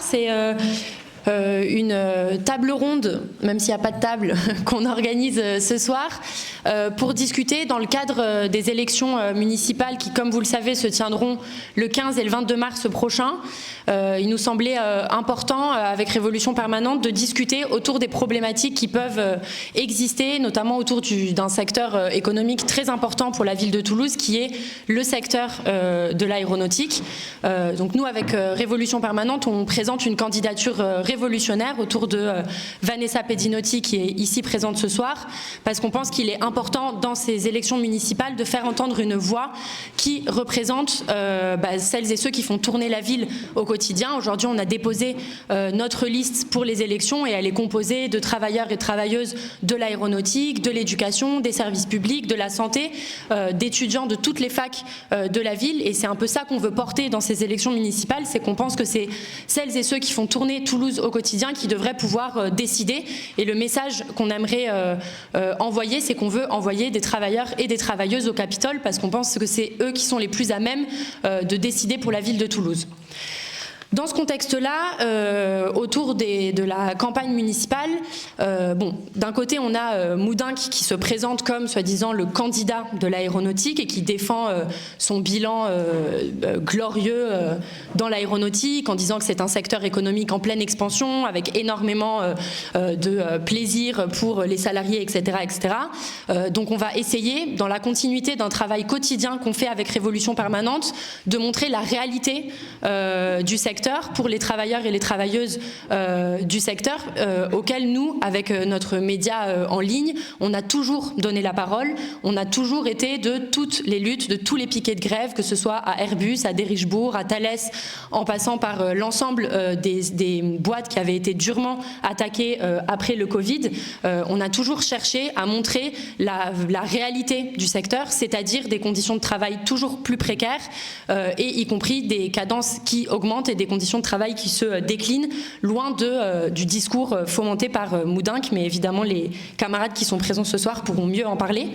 c'est une table ronde, même s'il n'y a pas de table, qu'on organise ce soir pour discuter dans le cadre des élections municipales qui, comme vous le savez, se tiendront le 15 et le 22 mars prochain. Il nous semblait important, avec Révolution Permanente, de discuter autour des problématiques qui peuvent exister, notamment autour d'un secteur économique très important pour la ville de Toulouse, qui est le secteur de l'aéronautique. Donc nous, avec Révolution Permanente, on présente une candidature révolutionnaire autour de Vanessa Pedinotti, qui est ici présente ce soir, parce qu'on pense qu'il est important dans ces élections municipales de faire entendre une voix qui représente celles et ceux qui font tourner la ville au quotidien. Aujourd'hui, on a déposé notre liste pour les élections et elle est composée de travailleurs et travailleuses de l'aéronautique, de l'éducation, des services publics, de la santé, d'étudiants de toutes les facs de la ville, et c'est un peu ça qu'on veut porter dans ces élections municipales, c'est qu'on pense que c'est celles et ceux qui font tourner Toulouse au quotidien qui devraient pouvoir décider, et le message qu'on aimerait envoyer, c'est qu'on veut envoyer des travailleurs et des travailleuses au Capitole parce qu'on pense que c'est eux qui sont les plus à même de décider pour la ville de Toulouse. Dans ce contexte-là, autour de la campagne municipale, d'un côté, on a Moudinque qui se présente comme, soi-disant, le candidat de l'aéronautique et qui défend son bilan glorieux dans l'aéronautique en disant que c'est un secteur économique en pleine expansion, avec énormément de plaisir pour les salariés, etc. etc. Donc on va essayer, dans la continuité d'un travail quotidien qu'on fait avec Révolution Permanente, de montrer la réalité du secteur pour les travailleurs et les travailleuses du secteur auquel nous, avec notre média en ligne, on a toujours donné la parole, on a toujours été de toutes les luttes, de tous les piquets de grève, que ce soit à Airbus, à Derichebourg, à Thales, en passant par l'ensemble des boîtes qui avaient été durement attaquées après le Covid. On a toujours cherché à montrer la réalité du secteur, c'est-à-dire des conditions de travail toujours plus précaires et y compris des cadences qui augmentent et des conditions de travail qui se déclinent, loin du discours fomenté par Moudinque, mais évidemment les camarades qui sont présents ce soir pourront mieux en parler.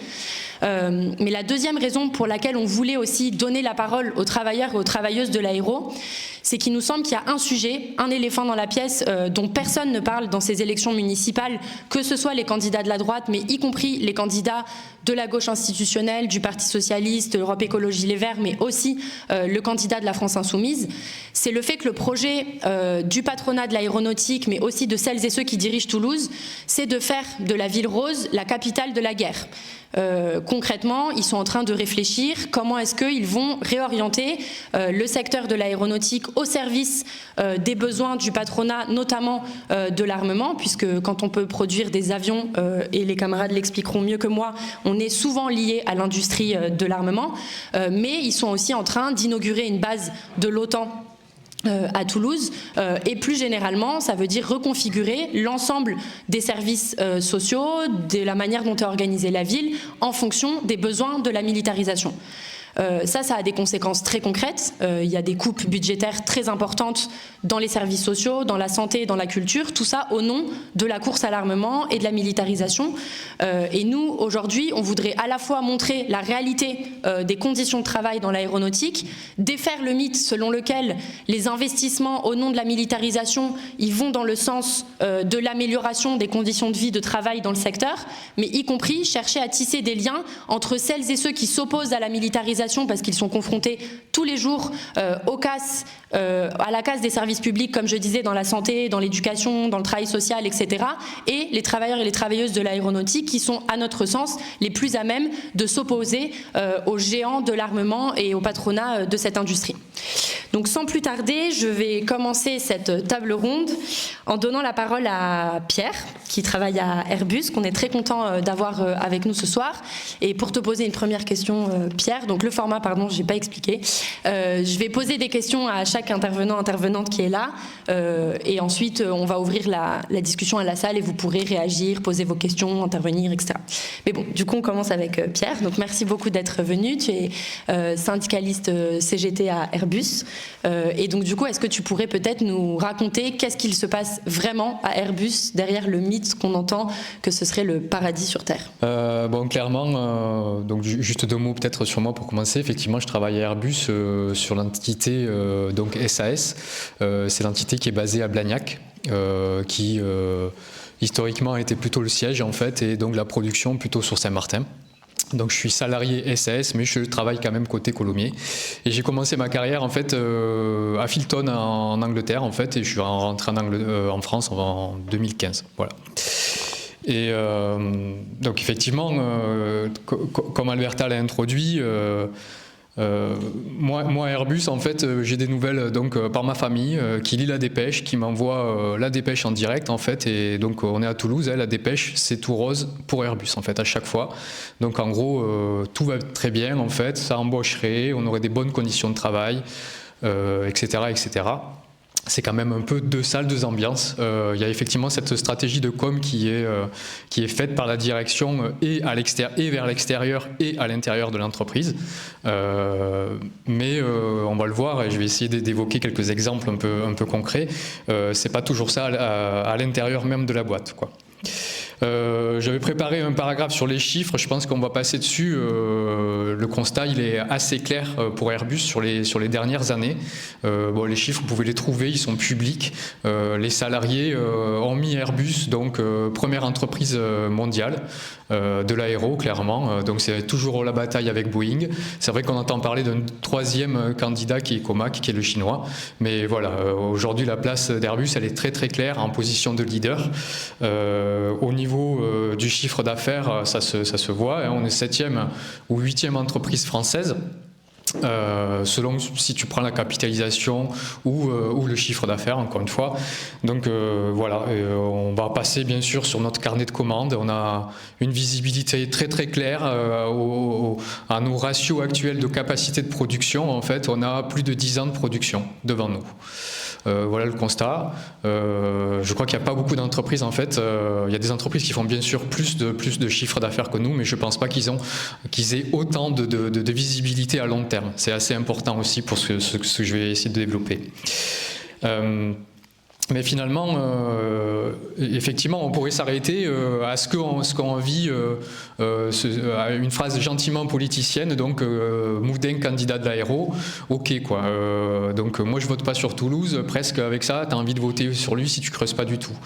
Mais la deuxième raison pour laquelle on voulait aussi donner la parole aux travailleurs et aux travailleuses de l'aéro, c'est qu'il nous semble qu'il y a un sujet, un éléphant dans la pièce dont personne ne parle dans ces élections municipales, que ce soit les candidats de la droite, mais y compris les candidats de la gauche institutionnelle, du Parti Socialiste, Europe Écologie Les Verts, mais aussi le candidat de la France Insoumise. C'est le fait que le projet du patronat de l'aéronautique, mais aussi de celles et ceux qui dirigent Toulouse, c'est de faire de la ville rose la capitale de la guerre. Concrètement, ils sont en train de réfléchir comment est-ce qu'ils vont réorienter le secteur de l'aéronautique au service des besoins du patronat, notamment de l'armement, puisque quand on peut produire des avions, et les camarades l'expliqueront mieux que moi, on est souvent lié à l'industrie de l'armement, mais ils sont aussi en train d'inaugurer une base de l'OTAN à Toulouse, et plus généralement, ça veut dire reconfigurer l'ensemble des services sociaux, de la manière dont est organisée la ville, en fonction des besoins de la militarisation. Ça a des conséquences très concrètes. Il y a des coupes budgétaires très importantes dans les services sociaux, dans la santé, dans la culture, tout ça au nom de la course à l'armement et de la militarisation. Et nous, aujourd'hui, on voudrait à la fois montrer la réalité des conditions de travail dans l'aéronautique, défaire le mythe selon lequel les investissements au nom de la militarisation, ils vont dans le sens de l'amélioration des conditions de vie, de travail dans le secteur, mais y compris chercher à tisser des liens entre celles et ceux qui s'opposent à la militarisation parce qu'ils sont confrontés tous les jours à la casse des services publics, comme je disais, dans la santé, dans l'éducation, dans le travail social, etc. Et les travailleurs et les travailleuses de l'aéronautique qui sont, à notre sens, les plus à même de s'opposer aux géants de l'armement et au patronat de cette industrie. Donc sans plus tarder, je vais commencer cette table ronde en donnant la parole à Pierre, qui travaille à Airbus, qu'on est très content d'avoir avec nous ce soir. Et pour te poser une première question, Pierre, donc le format, pardon, je n'ai pas expliqué. Je vais poser des questions à chaque intervenante qui est là, et ensuite on va ouvrir la discussion à la salle et vous pourrez réagir, poser vos questions, intervenir, etc. Mais bon, du coup on commence avec Pierre. Donc merci beaucoup d'être venu. Tu es syndicaliste CGT à Airbus. Et donc du coup, est-ce que tu pourrais peut-être nous raconter qu'est-ce qu'il se passe vraiment à Airbus derrière le mythe qu'on entend que ce serait le paradis sur Terre? Bon, clairement, donc juste deux mots peut-être sur moi pour commencer. Effectivement, je travaille à Airbus sur l'entité donc SAS. C'est l'entité qui est basée à Blagnac, qui historiquement était plutôt le siège en fait, et donc la production plutôt sur Saint-Martin. Donc je suis salarié SAS, mais je travaille quand même côté Colomiers. Et j'ai commencé ma carrière en fait à Filton en Angleterre en fait, et je suis rentré en France en 2015. Voilà. Et donc effectivement, comme Alberta l'a introduit, moi Airbus en fait j'ai des nouvelles donc par ma famille qui lit la dépêche, qui m'envoie la dépêche en direct en fait, et donc on est à Toulouse, la dépêche c'est tout rose pour Airbus en fait à chaque fois. Donc en gros tout va très bien en fait, ça embaucherait, on aurait des bonnes conditions de travail, etc., etc. C'est quand même un peu deux salles, deux ambiances. Il y a effectivement cette stratégie de com qui est faite par la direction et vers l'extérieur et à l'intérieur de l'entreprise. Mais on va le voir, et je vais essayer d'évoquer quelques exemples un peu concrets. C'est pas toujours ça à l'intérieur même de la boîte, quoi. J'avais préparé un paragraphe sur les chiffres, je pense qu'on va passer dessus. Le constat il est assez clair pour Airbus sur les dernières années. Bon, les chiffres vous pouvez les trouver, ils sont publics. Les salariés ont mis Airbus, donc première entreprise mondiale de l'aéro, clairement. Donc c'est toujours la bataille avec Boeing. C'est vrai qu'on entend parler d'un troisième candidat qui est Comac, qui est le chinois. Mais voilà, aujourd'hui la place d'Airbus elle est très très claire en position de leader. Au niveau du chiffre d'affaires, ça se voit, hein, on est 7e ou 8e entreprise française, selon si tu prends la capitalisation ou le chiffre d'affaires, encore une fois. Donc voilà, on va passer bien sûr sur notre carnet de commandes. On a une visibilité très très claire à nos ratios actuels de capacité de production. En fait, on a plus de 10 ans de production devant nous. Voilà le constat. Je crois qu'il n'y a pas beaucoup d'entreprises en fait. Il y a des entreprises qui font bien sûr plus de chiffre d'affaires que nous, mais je ne pense pas qu'ils aient autant de visibilité à long terme. C'est assez important aussi pour ce que je vais essayer de développer. Mais finalement, effectivement, on pourrait s'arrêter à ce qu'on vit, à une phrase gentiment politicienne, donc Moudin, candidat de l'aéro, ok quoi. Donc moi je vote pas sur Toulouse, presque avec ça, tu as envie de voter sur lui si tu creuses pas du tout.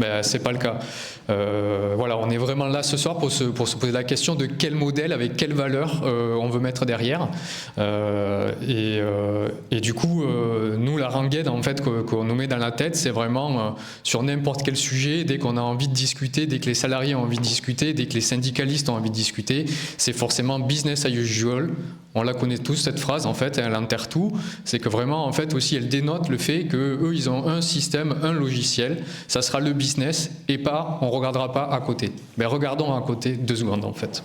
Ben c'est pas le cas. Voilà, on est vraiment là ce soir pour se poser la question de quel modèle, avec quelle valeur on veut mettre derrière. Et du coup, nous la rengaide en fait qu'on nous met dans la tête, c'est vraiment sur n'importe quel sujet, dès qu'on a envie de discuter, dès que les salariés ont envie de discuter, dès que les syndicalistes ont envie de discuter, c'est forcément business as usual. On la connaît tous cette phrase en fait, elle enterre tout. C'est que vraiment en fait aussi elle dénote le fait que eux ils ont un système, un logiciel, ça sera le business et pas on regardera pas à côté. Mais regardons à côté 2 secondes en fait.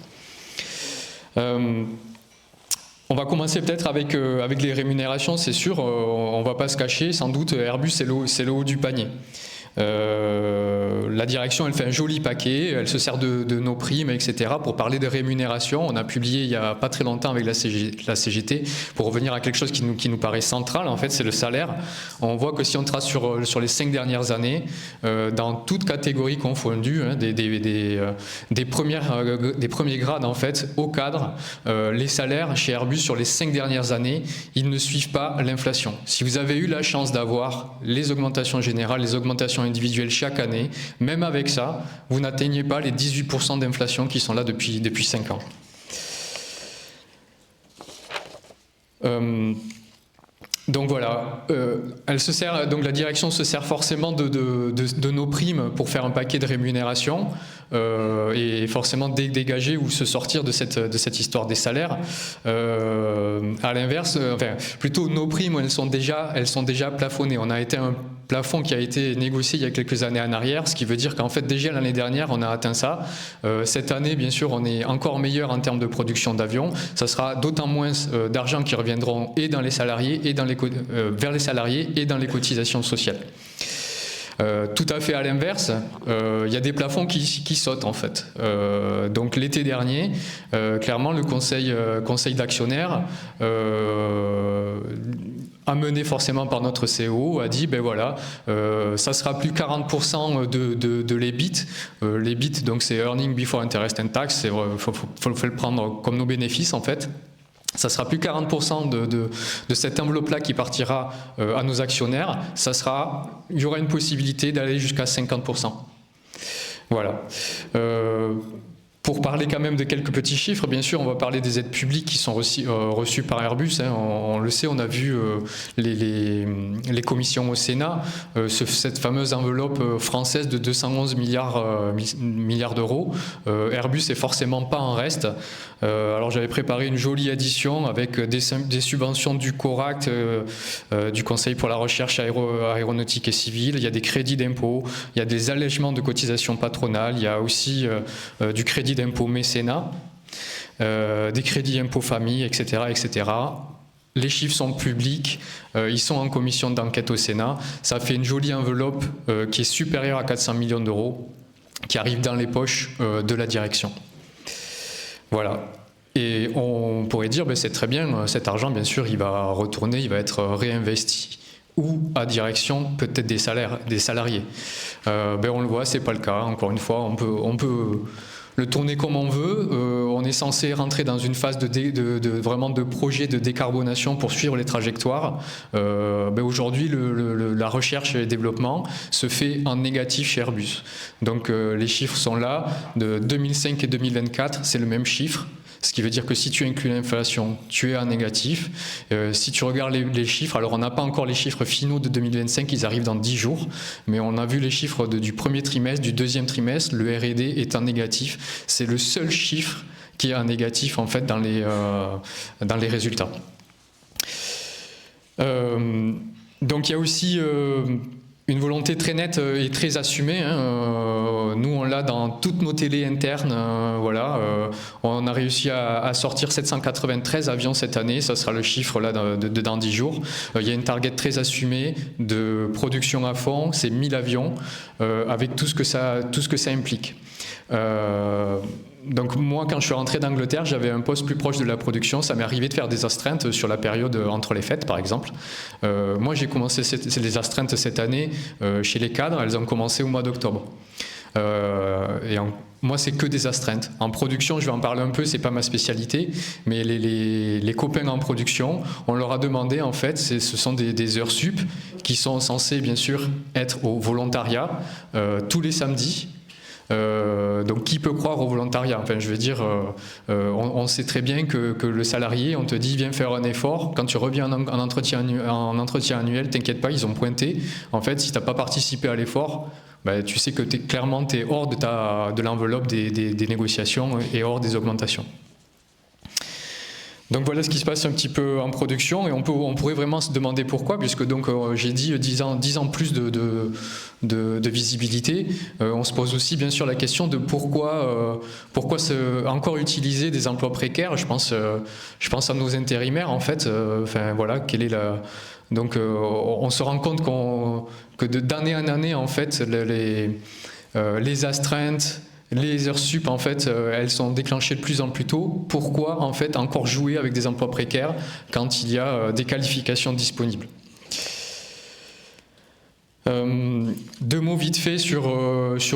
On va commencer peut-être avec les rémunérations, c'est sûr, on ne va pas se cacher, sans doute Airbus c'est le haut du panier. La direction elle fait un joli paquet, elle se sert de nos primes, etc. pour parler de rémunération. On a publié il n'y a pas très longtemps avec la CGT pour revenir à quelque chose qui nous paraît central, en fait c'est le salaire. On voit que si on trace sur les 5 dernières années, dans toutes catégories confondues, hein, des premiers grades en fait, au cadre, les salaires chez Airbus sur les 5 dernières années, ils ne suivent pas l'inflation. Si vous avez eu la chance d'avoir les augmentations générales, les augmentations individuelles chaque année, même avec ça, vous n'atteignez pas les 18% d'inflation qui sont là depuis 5 ans. Donc voilà, donc la direction se sert forcément de nos primes pour faire un paquet de rémunération et forcément dégager ou se sortir de cette histoire des salaires. À l'inverse, enfin plutôt nos primes elles sont déjà plafonnées. On a été un plafond qui a été négocié il y a quelques années en arrière, ce qui veut dire qu'en fait déjà l'année dernière on a atteint ça. Cette année bien sûr on est encore meilleur en termes de production d'avions. Ça sera d'autant moins d'argent qui reviendront et dans les salariés et vers les salariés et dans les cotisations sociales. Tout à fait à l'inverse, il y a des plafonds qui sautent en fait. Donc l'été dernier, clairement le conseil d'actionnaires, amené forcément par notre CEO, a dit ben voilà, ça sera plus 40% de l'EBIT. L'EBIT donc c'est Earning Before Interest and Tax, faut le prendre comme nos bénéfices en fait. Ça sera plus 40% de cette enveloppe-là qui partira à nos actionnaires. Il y aura une possibilité d'aller jusqu'à 50%. Voilà. Pour parler quand même de quelques petits chiffres, bien sûr, on va parler des aides publiques qui sont reçues par Airbus. Hein. On le sait, on a vu les commissions au Sénat, cette fameuse enveloppe française de 211 milliards d'euros. Airbus est forcément pas en reste. Alors j'avais préparé une jolie addition avec des subventions du CORACT, du Conseil pour la recherche aéronautique et civile. Il y a des crédits d'impôt, il y a des allègements de cotisations patronales, il y a aussi du crédit d'impôt mécénat, des crédits impôt famille, etc., etc. Les chiffres sont publics, ils sont en commission d'enquête au Sénat. Ça fait une jolie enveloppe qui est supérieure à 400 millions d'euros qui arrive dans les poches de la direction. Voilà. Et on pourrait dire, c'est très bien, cet argent, bien sûr, il va retourner, il va être réinvesti. Ou à direction peut-être des salariés. On le voit, c'est pas le cas. Encore une fois, on peut le tourner comme on veut. On est censé rentrer dans une phase vraiment de projet de décarbonation pour suivre les trajectoires. Aujourd'hui, la recherche et le développement se fait en négatif chez Airbus. Donc les chiffres sont là. De 2005 et 2024, c'est le même chiffre. Ce qui veut dire que si tu inclus l'inflation, tu es en négatif. Si tu regardes les chiffres, alors on n'a pas encore les chiffres finaux de 2025, ils arrivent dans 10 jours, mais on a vu les chiffres du premier trimestre, du deuxième trimestre, le R&D est en négatif. C'est le seul chiffre qui est en négatif en fait dans les résultats. Donc il y a aussi une volonté très nette et très assumée. Nous, on l'a dans toutes nos télés internes. On a réussi à sortir 793 avions cette année. Ça sera le chiffre là dans 10 jours. Il y a une target très assumée de production à fond. C'est 1000 avions avec tout ce que ça implique. Donc moi, quand je suis rentré d'Angleterre, j'avais un poste plus proche de la production. Ça m'est arrivé de faire des astreintes sur la période entre les fêtes, par exemple. Moi, j'ai commencé les astreintes cette année chez les cadres. Elles ont commencé au mois d'octobre. Moi, c'est que des astreintes. En production, je vais en parler un peu, c'est pas ma spécialité, mais les copains en production, on leur a demandé, en fait, ce sont des heures sup qui sont censées, bien sûr, être au volontariat tous les samedis. Donc qui peut croire au volontariat? Enfin, je veux dire, on sait très bien que le salarié, on te dit viens faire un effort, quand tu reviens en entretien annuel, t'inquiète pas, ils ont pointé. En fait, si t'as pas participé à l'effort, tu sais que clairement t'es hors de l'enveloppe des négociations et hors des augmentations. Donc voilà ce qui se passe un petit peu en production, et on pourrait vraiment se demander pourquoi, puisque donc j'ai dit 10 ans plus de visibilité. On se pose aussi bien sûr la question de pourquoi encore utiliser des emplois précaires. Je pense à nos intérimaires en fait. Quelle est la... Donc on se rend compte que d'année en année en fait les astreintes, les heures sup, en fait, elles sont déclenchées de plus en plus tôt. Pourquoi, en fait, encore jouer avec des emplois précaires quand il y a des qualifications disponibles? Deux mots vite fait sur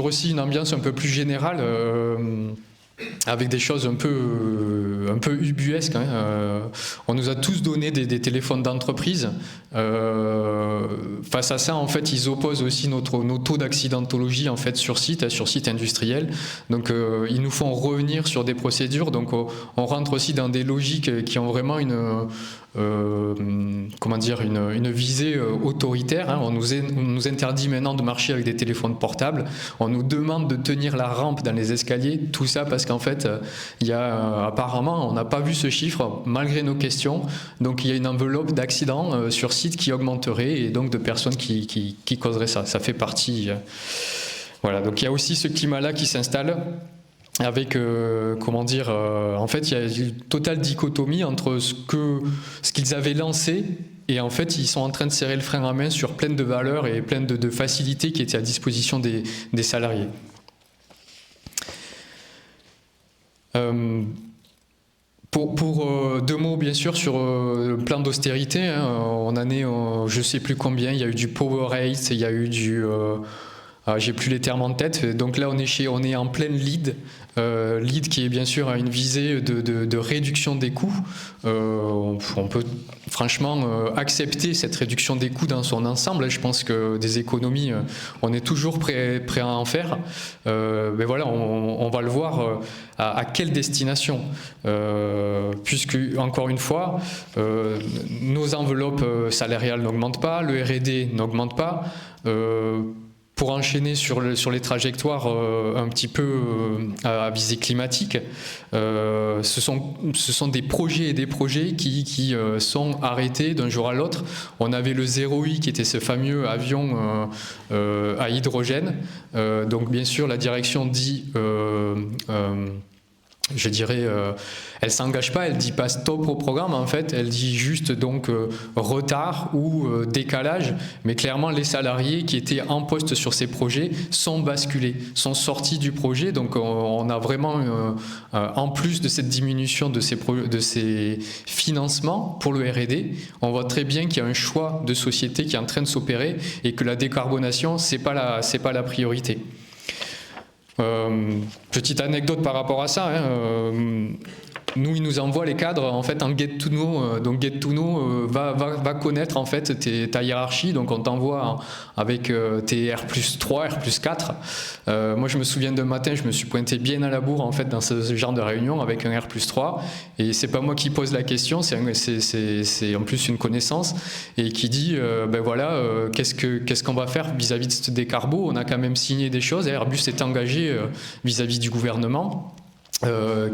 aussi une ambiance un peu plus générale, avec des choses un peu ubuesques. On nous a tous donné des téléphones d'entreprise. Face à ça, en fait, ils opposent aussi nos taux d'accidentologie en fait sur site industriel. Donc, ils nous font revenir sur des procédures. Donc, on rentre aussi dans des logiques qui ont vraiment une visée autoritaire. On nous interdit maintenant de marcher avec des téléphones portables. On nous demande de tenir la rampe dans les escaliers. Tout ça parce qu'en fait, apparemment, on n'a pas vu ce chiffre malgré nos questions. Donc, il y a une enveloppe d'accidents sur site qui augmenterait et donc de personnes qui causeraient ça. Ça fait partie. Voilà. Donc, il y a aussi ce climat-là qui s'installe. Avec, en fait, il y a une totale dichotomie entre ce qu'ils avaient lancé et en fait, ils sont en train de serrer le frein à main sur plein de valeurs et plein de facilités qui étaient à disposition des salariés. Pour deux mots, bien sûr, sur le plan d'austérité, on en est, je ne sais plus combien, il y a eu du Powerade, il y a eu du... j'ai plus les termes en tête, donc là on est en pleine lead LEED qui est bien sûr à une visée de réduction des coûts. On peut franchement accepter cette réduction des coûts dans son ensemble. Je pense que des économies, on est toujours prêt à en faire. Mais voilà, on va le voir à quelle destination. Puisque, encore une fois, nos enveloppes salariales n'augmentent pas, le R&D n'augmente pas. Pour enchaîner sur les trajectoires un petit peu à visée climatique, ce sont des projets et des projets qui sont arrêtés d'un jour à l'autre. On avait le 0I qui était ce fameux avion à hydrogène. Donc bien sûr la direction dit je dirais, elle s'engage pas, elle dit pas stop au programme en fait, elle dit juste donc retard ou décalage, mais clairement les salariés qui étaient en poste sur ces projets sont basculés, sont sortis du projet, donc on a vraiment, en plus de cette diminution de ces financements pour le R&D, on voit très bien qu'il y a un choix de société qui est en train de s'opérer et que la décarbonation c'est pas la priorité. Petite anecdote par rapport à ça, nous ils nous envoient les cadres en fait en get to know, donc get to know va connaître en fait ta hiérarchie, donc on t'envoie avec tes R+3, R+4. Moi je me souviens d'un matin, je me suis pointé bien à la bourre en fait dans ce genre de réunion avec un R+3 et c'est pas moi qui pose la question, c'est en plus une connaissance et qui dit ben voilà qu'est-ce qu'on va faire vis-à-vis de ce décarbo, on a quand même signé des choses, Airbus est engagé vis-à-vis du gouvernement,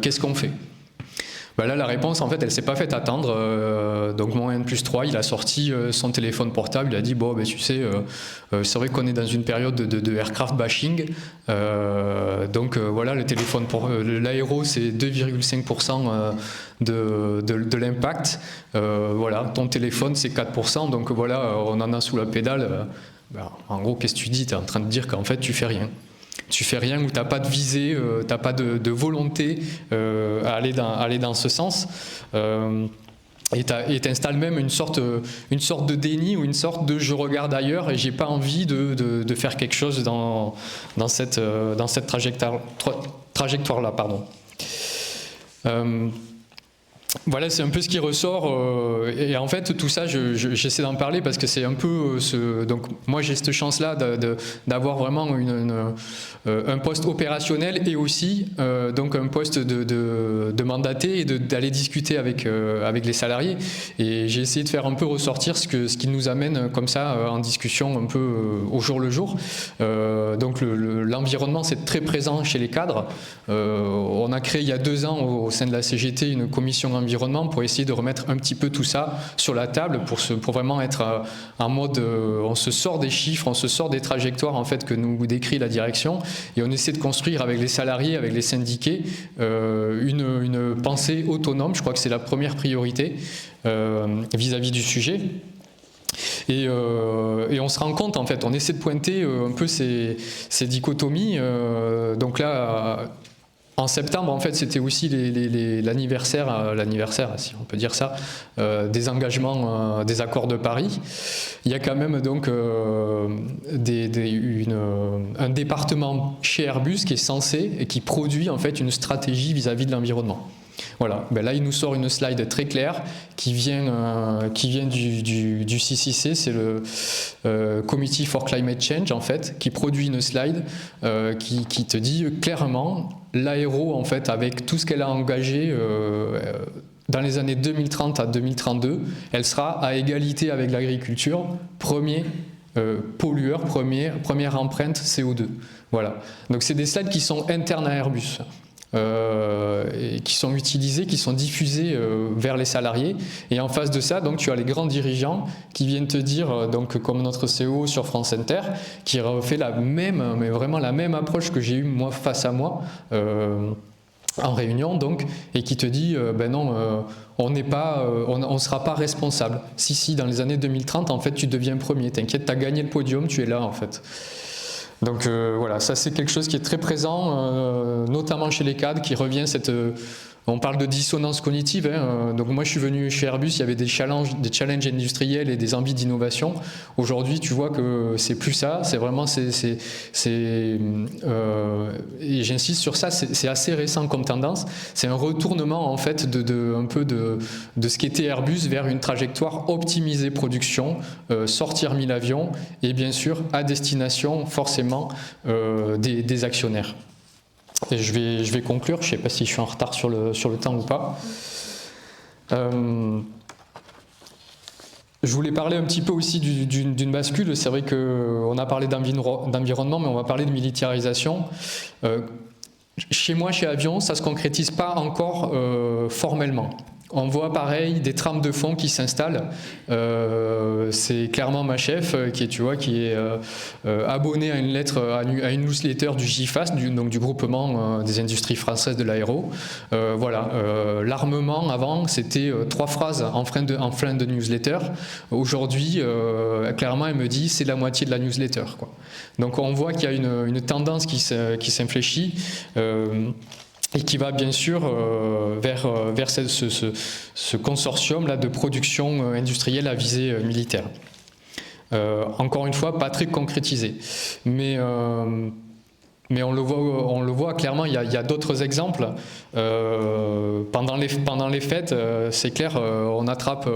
qu'est-ce qu'on fait? Ben là, la réponse, en fait, elle s'est pas faite attendre. Donc mon N+3, il a sorti son téléphone portable, il a dit bon, ben tu sais, c'est vrai qu'on est dans une période de aircraft bashing. Donc voilà, le téléphone pour l'aéro, c'est 2,5% de l'impact. Voilà, ton téléphone, c'est 4%. Donc voilà, on en a sous la pédale. Ben, en gros, qu'est-ce que tu dis? Tu es en train de dire qu'en fait, tu fais rien. Tu fais rien ou tu n'as pas de visée, tu n'as pas de volonté à aller dans ce sens. Et tu installes même une sorte de déni ou une sorte de je regarde ailleurs et j'ai pas envie de faire quelque chose dans cette trajectoire-là. Pardon. Voilà, c'est un peu ce qui ressort et en fait tout ça j'essaie d'en parler parce que c'est un peu donc moi j'ai cette chance là d'avoir vraiment un poste opérationnel et aussi donc un poste de mandaté et d'aller discuter avec les salariés et j'ai essayé de faire un peu ressortir ce qui nous amène comme ça en discussion un peu au jour le jour. Donc l'environnement c'est très présent chez les cadres. On a créé il y a 2 ans au sein de la CGT une commission environnement pour essayer de remettre un petit peu tout ça sur la table pour vraiment être en mode on se sort des chiffres, on se sort des trajectoires en fait que nous décrit la direction et on essaie de construire avec les salariés, avec les syndiqués une pensée autonome. Je crois que c'est la première priorité vis-à-vis du sujet. Et on se rend compte en fait, on essaie de pointer un peu ces dichotomies. Donc là en septembre, en fait, c'était aussi l'anniversaire, si on peut dire ça, des engagements, des accords de Paris. Il y a quand même donc un département chez Airbus qui est censé et qui produit en fait une stratégie vis-à-vis de l'environnement. Voilà, ben là il nous sort une slide très claire qui vient du CCC, c'est le Committee for Climate Change en fait, qui produit une slide qui te dit clairement l'aéro en fait avec tout ce qu'elle a engagé dans les années 2030 à 2032, elle sera à égalité avec l'agriculture, premier pollueur, première empreinte CO2. Voilà, donc c'est des slides qui sont internes à Airbus. Et qui sont utilisés, qui sont diffusés vers les salariés. Et en face de ça, donc, tu as les grands dirigeants qui viennent te dire, donc, comme notre CEO sur France Inter, qui refait mais vraiment la même approche que j'ai eue moi face à moi en réunion, donc, et qui te dit, ben non, on sera pas responsable. Si, dans les années 2030, en fait, tu deviens premier. T'inquiète, t'as gagné le podium, tu es là, en fait. Donc voilà, ça c'est quelque chose qui est très présent, notamment chez les cadres, qui revient On parle de dissonance cognitive. Donc moi, je suis venu chez Airbus, il y avait des challenges industriels et des envies d'innovation. Aujourd'hui, tu vois que c'est plus ça. C'est vraiment, et j'insiste sur ça, c'est assez récent comme tendance. C'est un retournement en fait un peu de ce qu'était Airbus vers une trajectoire optimisée production, sortir 1000 avions et bien sûr à destination forcément des actionnaires. Et je vais conclure, je ne sais pas si je suis en retard sur le temps ou pas. Je voulais parler un petit peu aussi d'une bascule. C'est vrai qu'on a parlé d'environnement, mais on va parler de militarisation. Chez moi, chez Avion, ça ne se concrétise pas encore formellement. On voit pareil des trames de fond qui s'installent. C'est clairement ma chef qui est abonnée à une lettre, à une newsletter du GIFAS, donc du groupement des industries françaises de l'aéro. L'armement avant c'était 3 phrases en fin de newsletter. Aujourd'hui, clairement, elle me dit c'est la moitié de la newsletter, quoi. Donc on voit qu'il y a une tendance qui s'infléchit. Et qui va bien sûr vers ce consortium-là de production industrielle à visée militaire. Encore une fois, pas très concrétisé. Mais on le voit clairement, il y a d'autres exemples. Pendant les fêtes, c'est clair, on attrape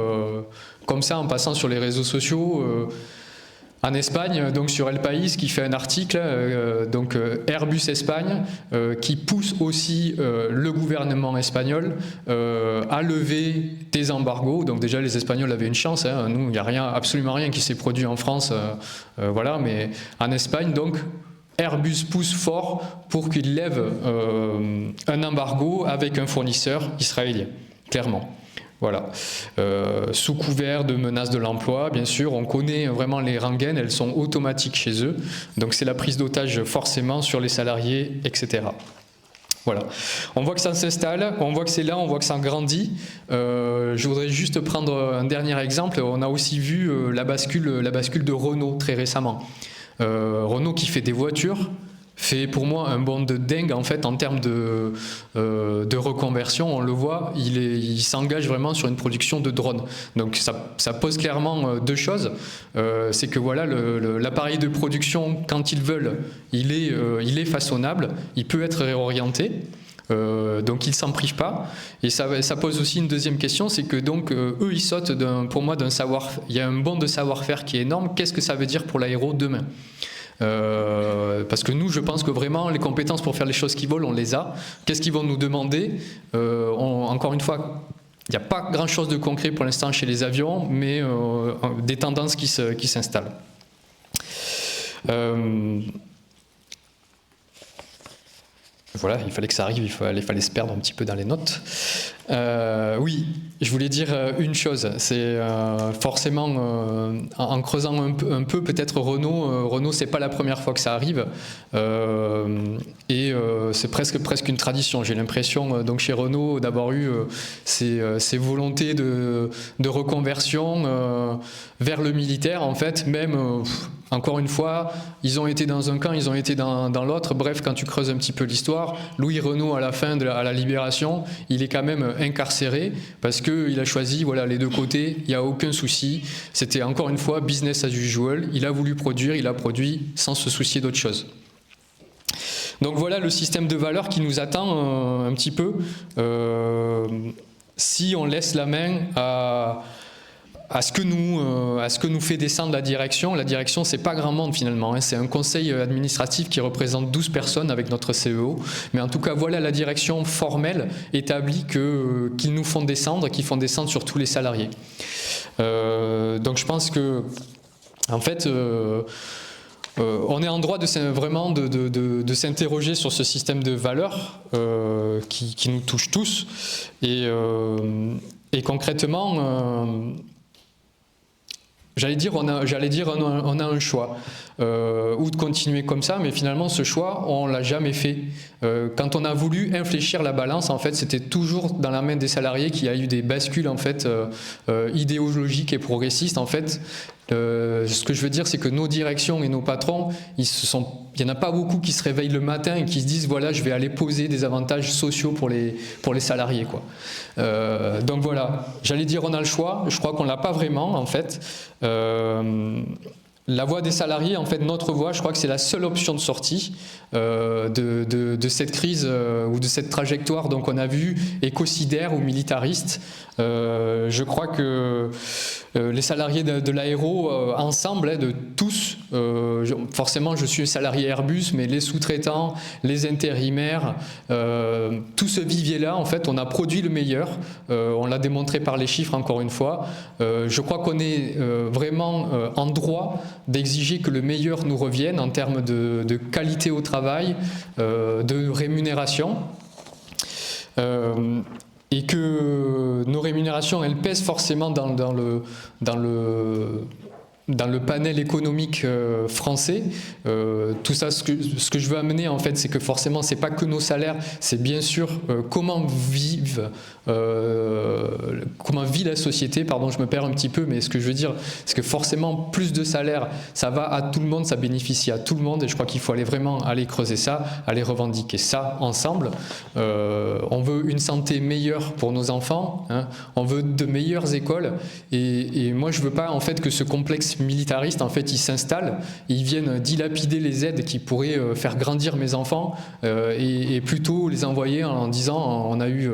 comme ça en passant sur les réseaux sociaux. En Espagne, donc sur El País, qui fait un article, Airbus Espagne, qui pousse aussi le gouvernement espagnol à lever des embargos. Donc déjà, les Espagnols avaient une chance. Nous, il n'y a absolument rien qui s'est produit en France, mais en Espagne, donc, Airbus pousse fort pour qu'il lève un embargo avec un fournisseur israélien, clairement. Voilà. Sous couvert de menaces de l'emploi, bien sûr, on connaît vraiment les rengaines, elles sont automatiques chez eux. Donc c'est la prise d'otage forcément sur les salariés, etc. Voilà. On voit que ça s'installe, on voit que c'est là, on voit que ça grandit. Je voudrais juste prendre un dernier exemple. On a aussi vu la bascule de Renault très récemment. Renault qui fait des voitures fait pour moi un bond de dingue en fait en termes de reconversion. On le voit, il s'engage vraiment sur une production de drones. Donc ça pose clairement 2 choses. C'est que voilà, l'appareil de production, quand ils veulent, il est façonnable, il peut être réorienté. Donc ils ne s'en privent pas. Et ça pose aussi une deuxième question, c'est que donc eux ils sautent pour moi d'un savoir. Il y a un bond de savoir-faire qui est énorme. Qu'est-ce que ça veut dire pour l'aéro demain ? Parce que nous, je pense que vraiment les compétences pour faire les choses qui volent, on les a. Qu'est-ce qu'ils vont nous demander ? Encore une fois, il n'y a pas grand-chose de concret pour l'instant chez les avions, mais des tendances qui s'installent. Voilà, il fallait que ça arrive, il fallait se perdre un petit peu dans les notes. Oui, je voulais dire une chose, c'est forcément en creusant un peu peut-être Renault, c'est pas la première fois que ça arrive, et c'est presque une tradition. J'ai l'impression donc chez Renault d'avoir eu ces volontés de reconversion vers le militaire en fait, même. Encore une fois, ils ont été dans un camp, ils ont été dans l'autre. Bref, quand tu creuses un petit peu l'histoire, Louis Renault, à la fin à la Libération, il est quand même incarcéré parce qu'il a choisi les 2 côtés, il n'y a aucun souci. C'était encore une fois business as usual. Il a voulu produire, il a produit sans se soucier d'autre chose. Donc voilà le système de valeurs qui nous attend un petit peu. Si on laisse la main à ce que nous fait descendre la direction. La direction, c'est pas grand monde finalement. C'est un conseil administratif qui représente 12 personnes avec notre CEO. Mais en tout cas, voilà la direction formelle établie qu'ils nous font descendre, qu'ils font descendre sur tous les salariés. Donc je pense que, en fait, on est en droit vraiment de s'interroger sur ce système de valeurs qui nous touche tous. Et concrètement, J'allais dire, on a un choix, ou de continuer comme ça, mais finalement ce choix, on l'a jamais fait. Quand on a voulu infléchir la balance, en fait, c'était toujours dans la main des salariés qu'il y a eu des bascules en fait idéologiques et progressistes. En fait, Ce que je veux dire, c'est que nos directions et nos patrons, il n'y en a pas beaucoup qui se réveillent le matin et qui se disent voilà, je vais aller poser des avantages sociaux pour les salariés, quoi. Donc voilà, j'allais dire on a le choix, je crois qu'on l'a pas vraiment en fait. La voie des salariés, en fait, notre voie, je crois que c'est la seule option de sortie de cette crise ou de cette trajectoire donc on a vu écocidaire ou militariste. Je crois que les salariés de l'aéro, ensemble, de tous, forcément je suis salarié Airbus, mais les sous-traitants, les intérimaires, tout ce vivier-là, en fait, on a produit le meilleur. On l'a démontré par les chiffres, encore une fois. Je crois qu'on est vraiment en droit d'exiger que le meilleur nous revienne en termes de qualité au travail, de rémunération. Et que nos rémunérations, elles pèsent forcément dans le panel économique français. Tout ça, ce que je veux amener, en fait, c'est que forcément, c'est pas que nos salaires, c'est bien sûr comment vit la société. Pardon, je me perds un petit peu, mais ce que je veux dire, c'est que forcément, plus de salaires, ça va à tout le monde, ça bénéficie à tout le monde, et je crois qu'il faut vraiment aller creuser ça, aller revendiquer ça ensemble. On veut une santé meilleure pour nos enfants, hein, on veut de meilleures écoles, et moi, je veux pas, en fait, que ce complexe militaristes, en fait, ils s'installent, ils viennent dilapider les aides qui pourraient faire grandir mes enfants et plutôt les envoyer en disant on a eu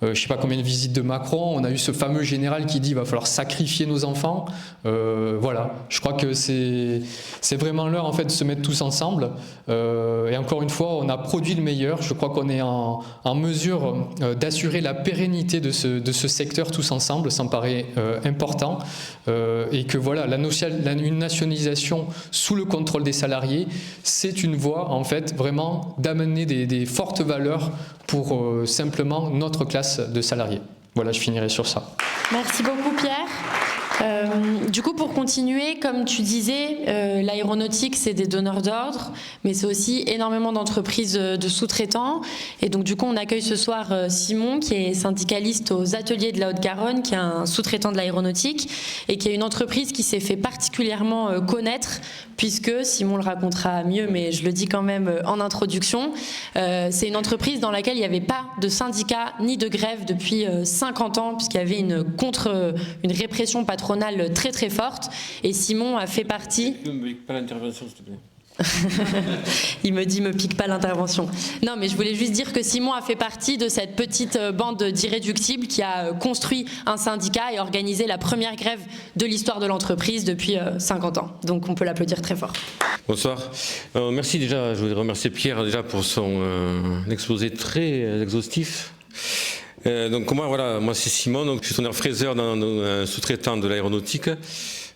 je ne sais pas combien de visites de Macron, on a eu ce fameux général qui dit qu'il va falloir sacrifier nos enfants. Voilà, je crois que c'est vraiment l'heure, en fait, de se mettre tous ensemble. Et encore une fois, on a produit le meilleur. Je crois qu'on est en mesure d'assurer la pérennité de ce secteur tous ensemble. Ça me paraît important. Et que voilà, une nationalisation sous le contrôle des salariés, c'est une voie, en fait, vraiment d'amener des fortes valeurs pour simplement notre classe de salariés. Voilà, je finirai sur ça. Merci beaucoup, Pierre. Du coup, pour continuer, comme tu disais, l'aéronautique, c'est des donneurs d'ordre, mais c'est aussi énormément d'entreprises de sous-traitants. Et donc, du coup, on accueille ce soir Simon, qui est syndicaliste aux Ateliers de la Haute-Garonne, qui est un sous-traitant de l'aéronautique, et qui est une entreprise qui s'est fait particulièrement connaître, puisque, Simon le racontera mieux, mais je le dis quand même en introduction, c'est une entreprise dans laquelle il n'y avait pas de syndicat ni de grève depuis 50 ans, puisqu'il y avait une répression patronale très très forte, et Simon a fait partie... Ne me pique pas l'intervention, s'il te plaît. Il me dit, me pique pas l'intervention. Non, mais je voulais juste dire que Simon a fait partie de cette petite bande d'irréductibles qui a construit un syndicat et organisé la première grève de l'histoire de l'entreprise depuis 50 ans. Donc on peut l'applaudir très fort. Bonsoir. Merci déjà, je voudrais remercier Pierre déjà pour son exposé très exhaustif. Donc moi c'est Simon, donc je suis tonnerre-fraiseur dans un sous-traitant de l'aéronautique,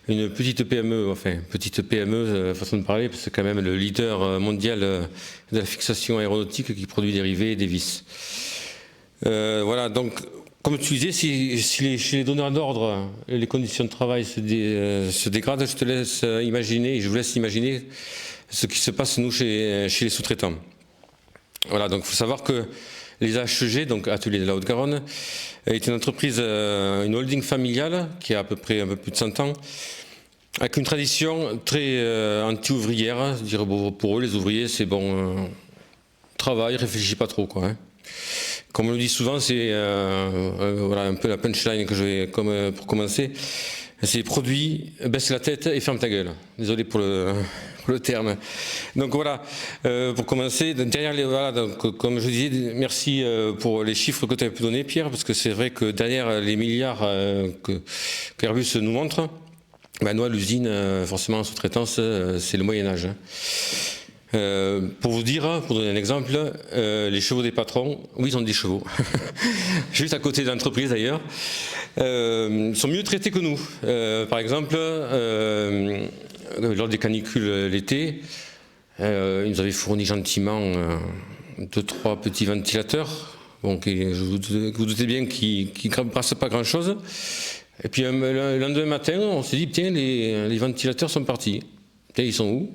une petite PME, façon de parler, parce que c'est quand même le leader mondial de la fixation aéronautique qui produit des rivets et des vis. Voilà, donc comme tu disais, chez les donneurs d'ordre, les conditions de travail se dégradent, je vous laisse imaginer ce qui se passe nous chez les sous-traitants. Voilà, donc il faut savoir que les HEG, donc Ateliers de la Haute-Garonne, est une entreprise, une holding familiale qui a à peu près un peu plus de 100 ans, avec une tradition très anti-ouvrière. C'est-à-dire pour eux, les ouvriers, c'est bon, travail, réfléchis pas trop, quoi. Hein. Comme on le dit souvent, c'est voilà un peu la punchline que je vais pour commencer. C'est produit, baisse la tête et ferme ta gueule. Désolé pour le terme. Donc voilà, pour commencer, voilà, donc, comme je disais, merci pour les chiffres que tu as pu donner, Pierre, parce que c'est vrai que derrière les milliards qu'Airbus nous montre, ben nous, à l'usine, forcément en sous-traitance, c'est le Moyen-Âge. Pour vous dire, pour donner un exemple, les chevaux des patrons, oui, ils ont des chevaux, juste à côté de l'entreprise d'ailleurs, sont mieux traités que nous. Par exemple, lors des canicules l'été, ils nous avaient fourni gentiment 2-3 petits ventilateurs, bon, vous doutez bien qu'ils ne brassent pas grand-chose. Et puis le lendemain matin, on s'est dit, tiens, les ventilateurs sont partis. Tiens, ils sont où?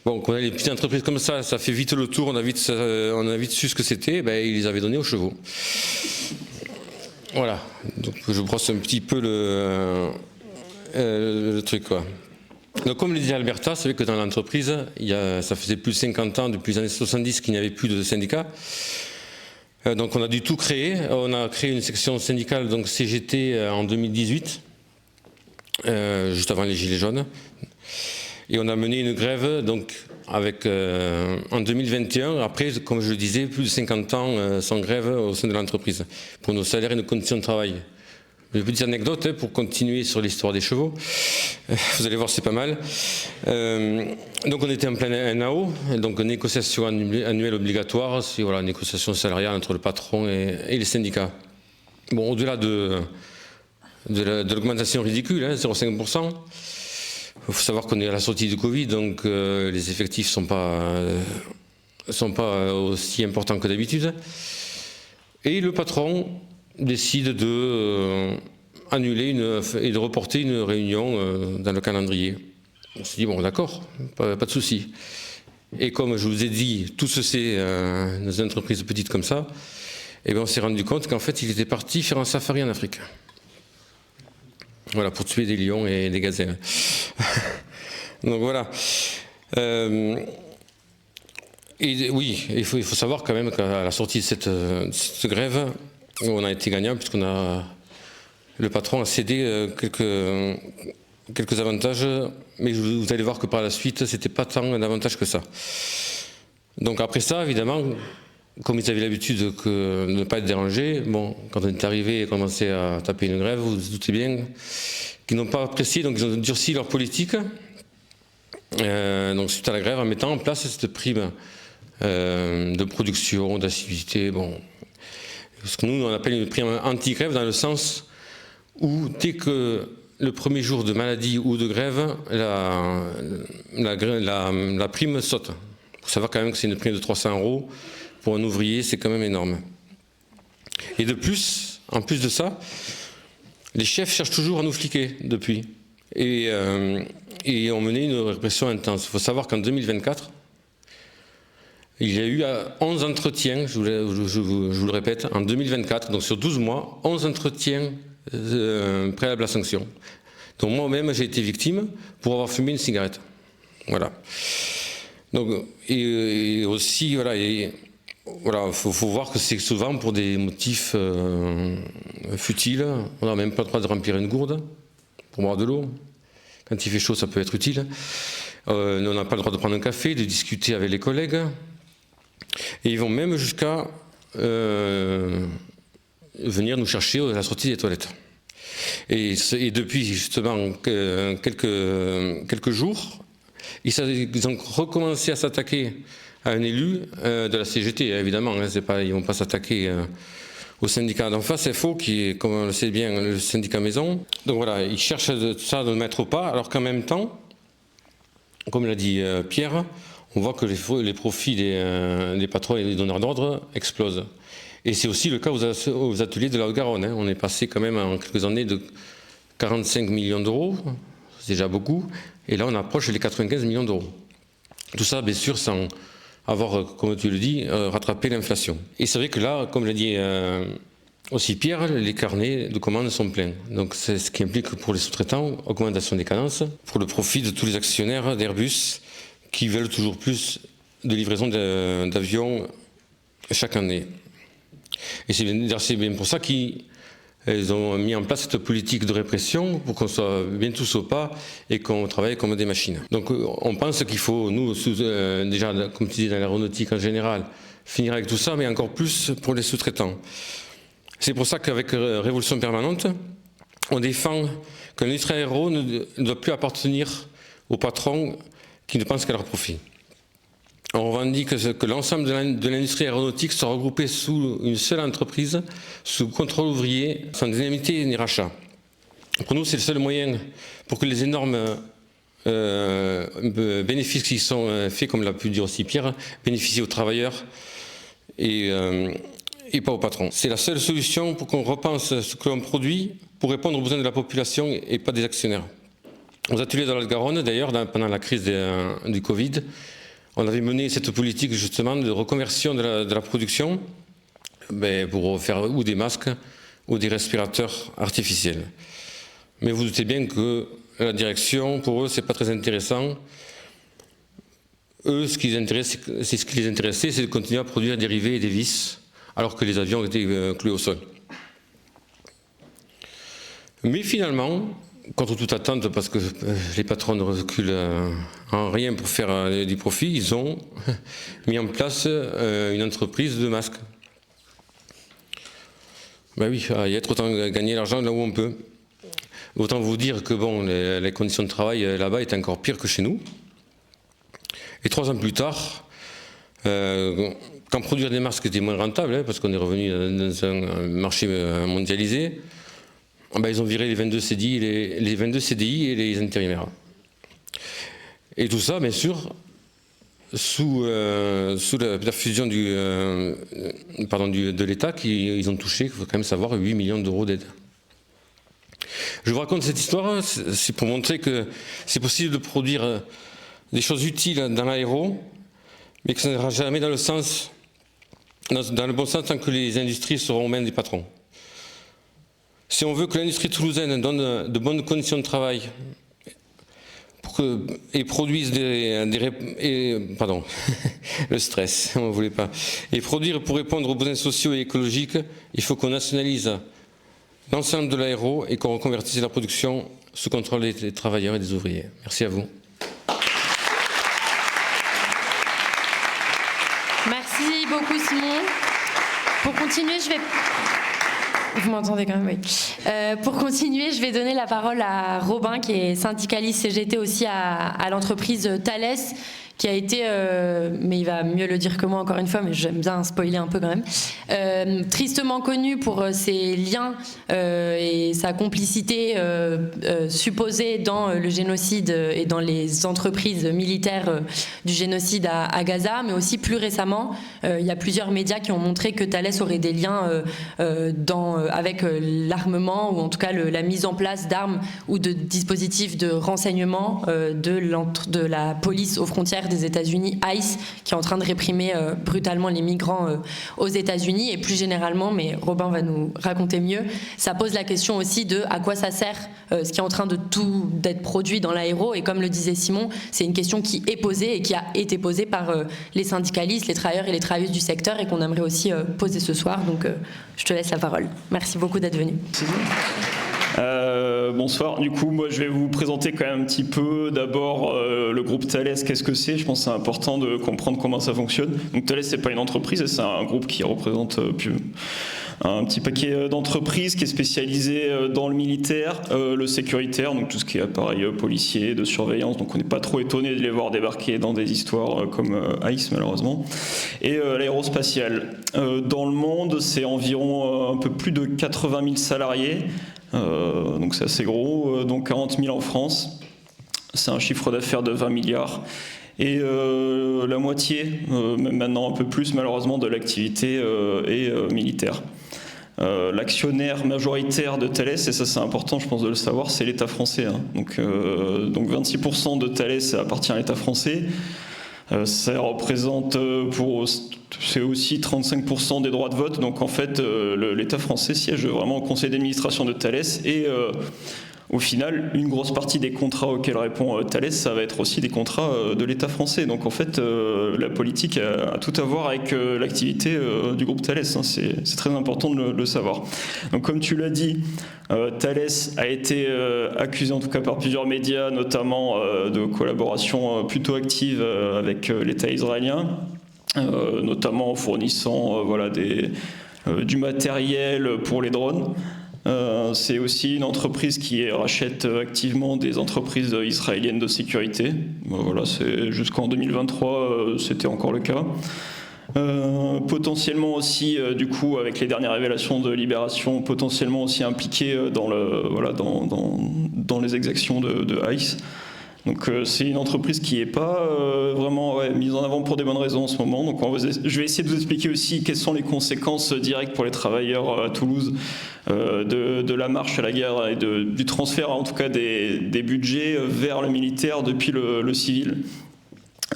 Bon, quand on a les petites entreprises comme ça fait vite le tour, on a vite su ce que c'était, ben, ils les avaient donnés aux chevaux. Voilà, donc je brosse un petit peu le truc, quoi. Donc, comme le disait Alberta, c'est vrai que dans l'entreprise, ça faisait plus de 50 ans, depuis les années 70, qu'il n'y avait plus de syndicats. Donc on a du tout créé. On a créé une section syndicale, donc CGT, en 2018, juste avant les Gilets jaunes. Et on a mené une grève donc, en 2021, après, comme je le disais, plus de 50 ans sans grève au sein de l'entreprise, pour nos salaires et nos conditions de travail. Une petite anecdote pour continuer sur l'histoire des chevaux. Vous allez voir, c'est pas mal. Donc on était en plein NAO, donc négociation annuelle obligatoire, c'est voilà, négociation salariale entre le patron et les syndicats. Bon, au-delà de l'augmentation ridicule, 0,5%, il faut savoir qu'on est à la sortie du Covid, donc les effectifs sont pas aussi importants que d'habitude. Et le patron décide d'annuler et de reporter une réunion dans le calendrier. On s'est dit, bon d'accord, pas de souci. Et comme je vous ai dit, tout se sait dans une entreprise petite comme ça, et bien on s'est rendu compte qu'en fait il était parti faire un safari en Afrique. Voilà, pour tuer des lions et des gazelles. Donc voilà. Et oui, il faut savoir quand même qu'à la sortie de cette grève, on a été gagnant puisqu'on a le patron a cédé quelques avantages, mais vous allez voir que par la suite, c'était pas tant un avantage que ça. Donc après ça, évidemment, comme ils avaient l'habitude de ne pas être dérangés, bon, quand on est arrivé et commencé à taper une grève, vous vous doutez bien qu'ils n'ont pas apprécié, donc ils ont durci leur politique. Donc suite à la grève, en mettant en place cette prime de production, d'assiduité, bon. Ce que nous on appelle une prime anti-grève dans le sens où dès que le premier jour de maladie ou de grève, la prime saute. Il faut savoir quand même que c'est une prime de 300 € pour un ouvrier, c'est quand même énorme. Et de plus, en plus de ça, les chefs cherchent toujours à nous fliquer depuis et ont mené une répression intense. Il faut savoir qu'en 2024, il y a eu 11 entretiens, je vous le répète, en 2024, donc sur 12 mois, 11 entretiens préalables à sanction. Donc moi-même, j'ai été victime pour avoir fumé une cigarette. Voilà. Donc, et aussi, voilà, faut voir que c'est souvent pour des motifs futiles. On n'a même pas le droit de remplir une gourde pour boire de l'eau. Quand il fait chaud, ça peut être utile. On n'a pas le droit de prendre un café, de discuter avec les collègues. Et ils vont même jusqu'à venir nous chercher à la sortie des toilettes. Et depuis justement quelques jours, ils ont recommencé à s'attaquer à un élu de la CGT, évidemment. Ils ne vont pas s'attaquer au syndicat d'en face, FO, qui est, comme on le sait bien, le syndicat maison. Donc voilà, ils cherchent ça de le mettre au pas, alors qu'en même temps, comme l'a dit Pierre, on voit que les profits des patrons et des donneurs d'ordre explosent. Et c'est aussi le cas aux ateliers de la Haute-Garonne. On est passé quand même en quelques années de 45 millions d'euros, c'est déjà beaucoup, et là on approche les 95 millions d'euros. Tout ça, bien sûr, sans avoir, comme tu le dis, rattrapé l'inflation. Et c'est vrai que là, comme l'a dit aussi Pierre, les carnets de commandes sont pleins. Donc c'est ce qui implique pour les sous-traitants, augmentation des cadences, pour le profit de tous les actionnaires d'Airbus, qui veulent toujours plus de livraison d'avions chaque année. Et c'est bien pour ça qu'ils ont mis en place cette politique de répression pour qu'on soit bien tous au pas et qu'on travaille comme des machines. Donc on pense qu'il faut, nous, déjà, comme tu dis, dans l'aéronautique en général, finir avec tout ça, mais encore plus pour les sous-traitants. C'est pour ça qu'avec Révolution Permanente, on défend que l'industrie aéro ne doit plus appartenir aux patrons qui ne pensent qu'à leur profit. On revendique que l'ensemble de l'industrie aéronautique soit regroupé sous une seule entreprise, sous contrôle ouvrier, sans indemnité ni rachat. Pour nous, c'est le seul moyen pour que les énormes bénéfices qui sont faits, comme l'a pu dire aussi Pierre, bénéficient aux travailleurs et pas aux patrons. C'est la seule solution pour qu'on repense ce que l'on produit pour répondre aux besoins de la population et pas des actionnaires. Aux ateliers de la Haute-Garonne, d'ailleurs, pendant la crise du Covid, on avait mené cette politique justement de reconversion de la production pour faire ou des masques ou des respirateurs artificiels. Mais vous doutez bien que la direction, pour eux, c'est pas très intéressant. Eux, ce qui les intéressait, c'est de continuer à produire des dérivés et des vis, alors que les avions étaient cloués au sol. Mais finalement, contre toute attente, parce que les patrons ne reculent en rien pour faire du profit, ils ont mis en place une entreprise de masques. Ben oui, il y a autant gagner l'argent là où on peut. Autant vous dire que bon, les conditions de travail là-bas étaient encore pires que chez nous. Et 3 ans plus tard, quand produire des masques était moins rentable, parce qu'on est revenu dans un marché mondialisé, ben ils ont viré les 22 CDI, les 22 CDI et les intérimaires. Et tout ça, bien sûr, sous la fusion de l'État, ils ont touché, il faut quand même savoir, 8 millions d'euros d'aide. Je vous raconte cette histoire, c'est pour montrer que c'est possible de produire des choses utiles dans l'aéro, mais que ça n'ira jamais dans le bon sens tant que les industries seront aux mains des patrons. Si on veut que l'industrie toulousaine donne de bonnes conditions de travail et produise le stress, on ne voulait pas, et produire pour répondre aux besoins sociaux et écologiques, il faut qu'on nationalise l'ensemble de l'aéro et qu'on reconvertisse la production sous contrôle des travailleurs et des ouvriers. Merci à vous. Merci beaucoup Simon. Pour continuer, Vous m'entendez quand même, oui. Pour continuer, je vais donner la parole à Robin, qui est syndicaliste CGT aussi à l'entreprise Thales, qui a été, mais il va mieux le dire que moi encore une fois, mais j'aime bien spoiler un peu quand même, tristement connu pour ses liens et sa complicité supposée dans le génocide et dans les entreprises militaires du génocide à Gaza, mais aussi plus récemment, il y a plusieurs médias qui ont montré que Thales aurait des liens avec l'armement, ou en tout cas la mise en place d'armes ou de dispositifs de renseignement de la police aux frontières des États-Unis, ICE, qui est en train de réprimer brutalement les migrants aux États-Unis. Et plus généralement, mais Robin va nous raconter mieux, ça pose la question aussi de à quoi ça sert ce qui est en train d'être produit dans l'aéro. Et comme le disait Simon, c'est une question qui est posée et qui a été posée par les syndicalistes, les travailleurs et les travailleuses du secteur, et qu'on aimerait aussi poser ce soir. Donc je te laisse la parole. Merci beaucoup d'être venu. Bonsoir, du coup moi je vais vous présenter quand même un petit peu d'abord le groupe Thales, qu'est-ce que c'est. Je pense que c'est important de comprendre comment ça fonctionne. Donc Thales, c'est pas une entreprise, c'est un groupe qui représente un petit paquet d'entreprises qui est spécialisé dans le militaire, le sécuritaire, donc tout ce qui est appareil policier, de surveillance, donc on n'est pas trop étonné de les voir débarquer dans des histoires comme ICE malheureusement, et l'aérospatial. Dans le monde, c'est environ un peu plus de 80 000 salariés, donc c'est assez gros, donc 40 000 en France, c'est un chiffre d'affaires de 20 milliards. Et la moitié, même maintenant un peu plus malheureusement, de l'activité est militaire. L'actionnaire majoritaire de Thales, et ça c'est important je pense de le savoir, c'est l'État français. Hein. Donc 26% de Thales appartient à l'État français. Ça représente c'est aussi 35% des droits de vote. Donc en fait l'État français siège vraiment au conseil d'administration de Thales, et au final, une grosse partie des contrats auxquels répond Thales, ça va être aussi des contrats de l'État français. Donc en fait, la politique a tout à voir avec l'activité du groupe Thales. Hein. C'est très important de le savoir. Donc comme tu l'as dit, Thales a été accusé en tout cas par plusieurs médias, notamment de collaboration plutôt active avec l'État israélien, notamment en fournissant du matériel pour les drones. C'est aussi une entreprise qui rachète activement des entreprises israéliennes de sécurité. Voilà, jusqu'en 2023, c'était encore le cas. Potentiellement aussi, du coup, avec les dernières révélations de Libération, potentiellement aussi impliqué dans les exactions de ICE. Donc c'est une entreprise qui n'est pas vraiment mise en avant pour des bonnes raisons en ce moment. Donc je vais essayer de vous expliquer aussi quelles sont les conséquences directes pour les travailleurs à Toulouse de la marche à la guerre et du transfert en tout cas des budgets vers le militaire depuis le civil.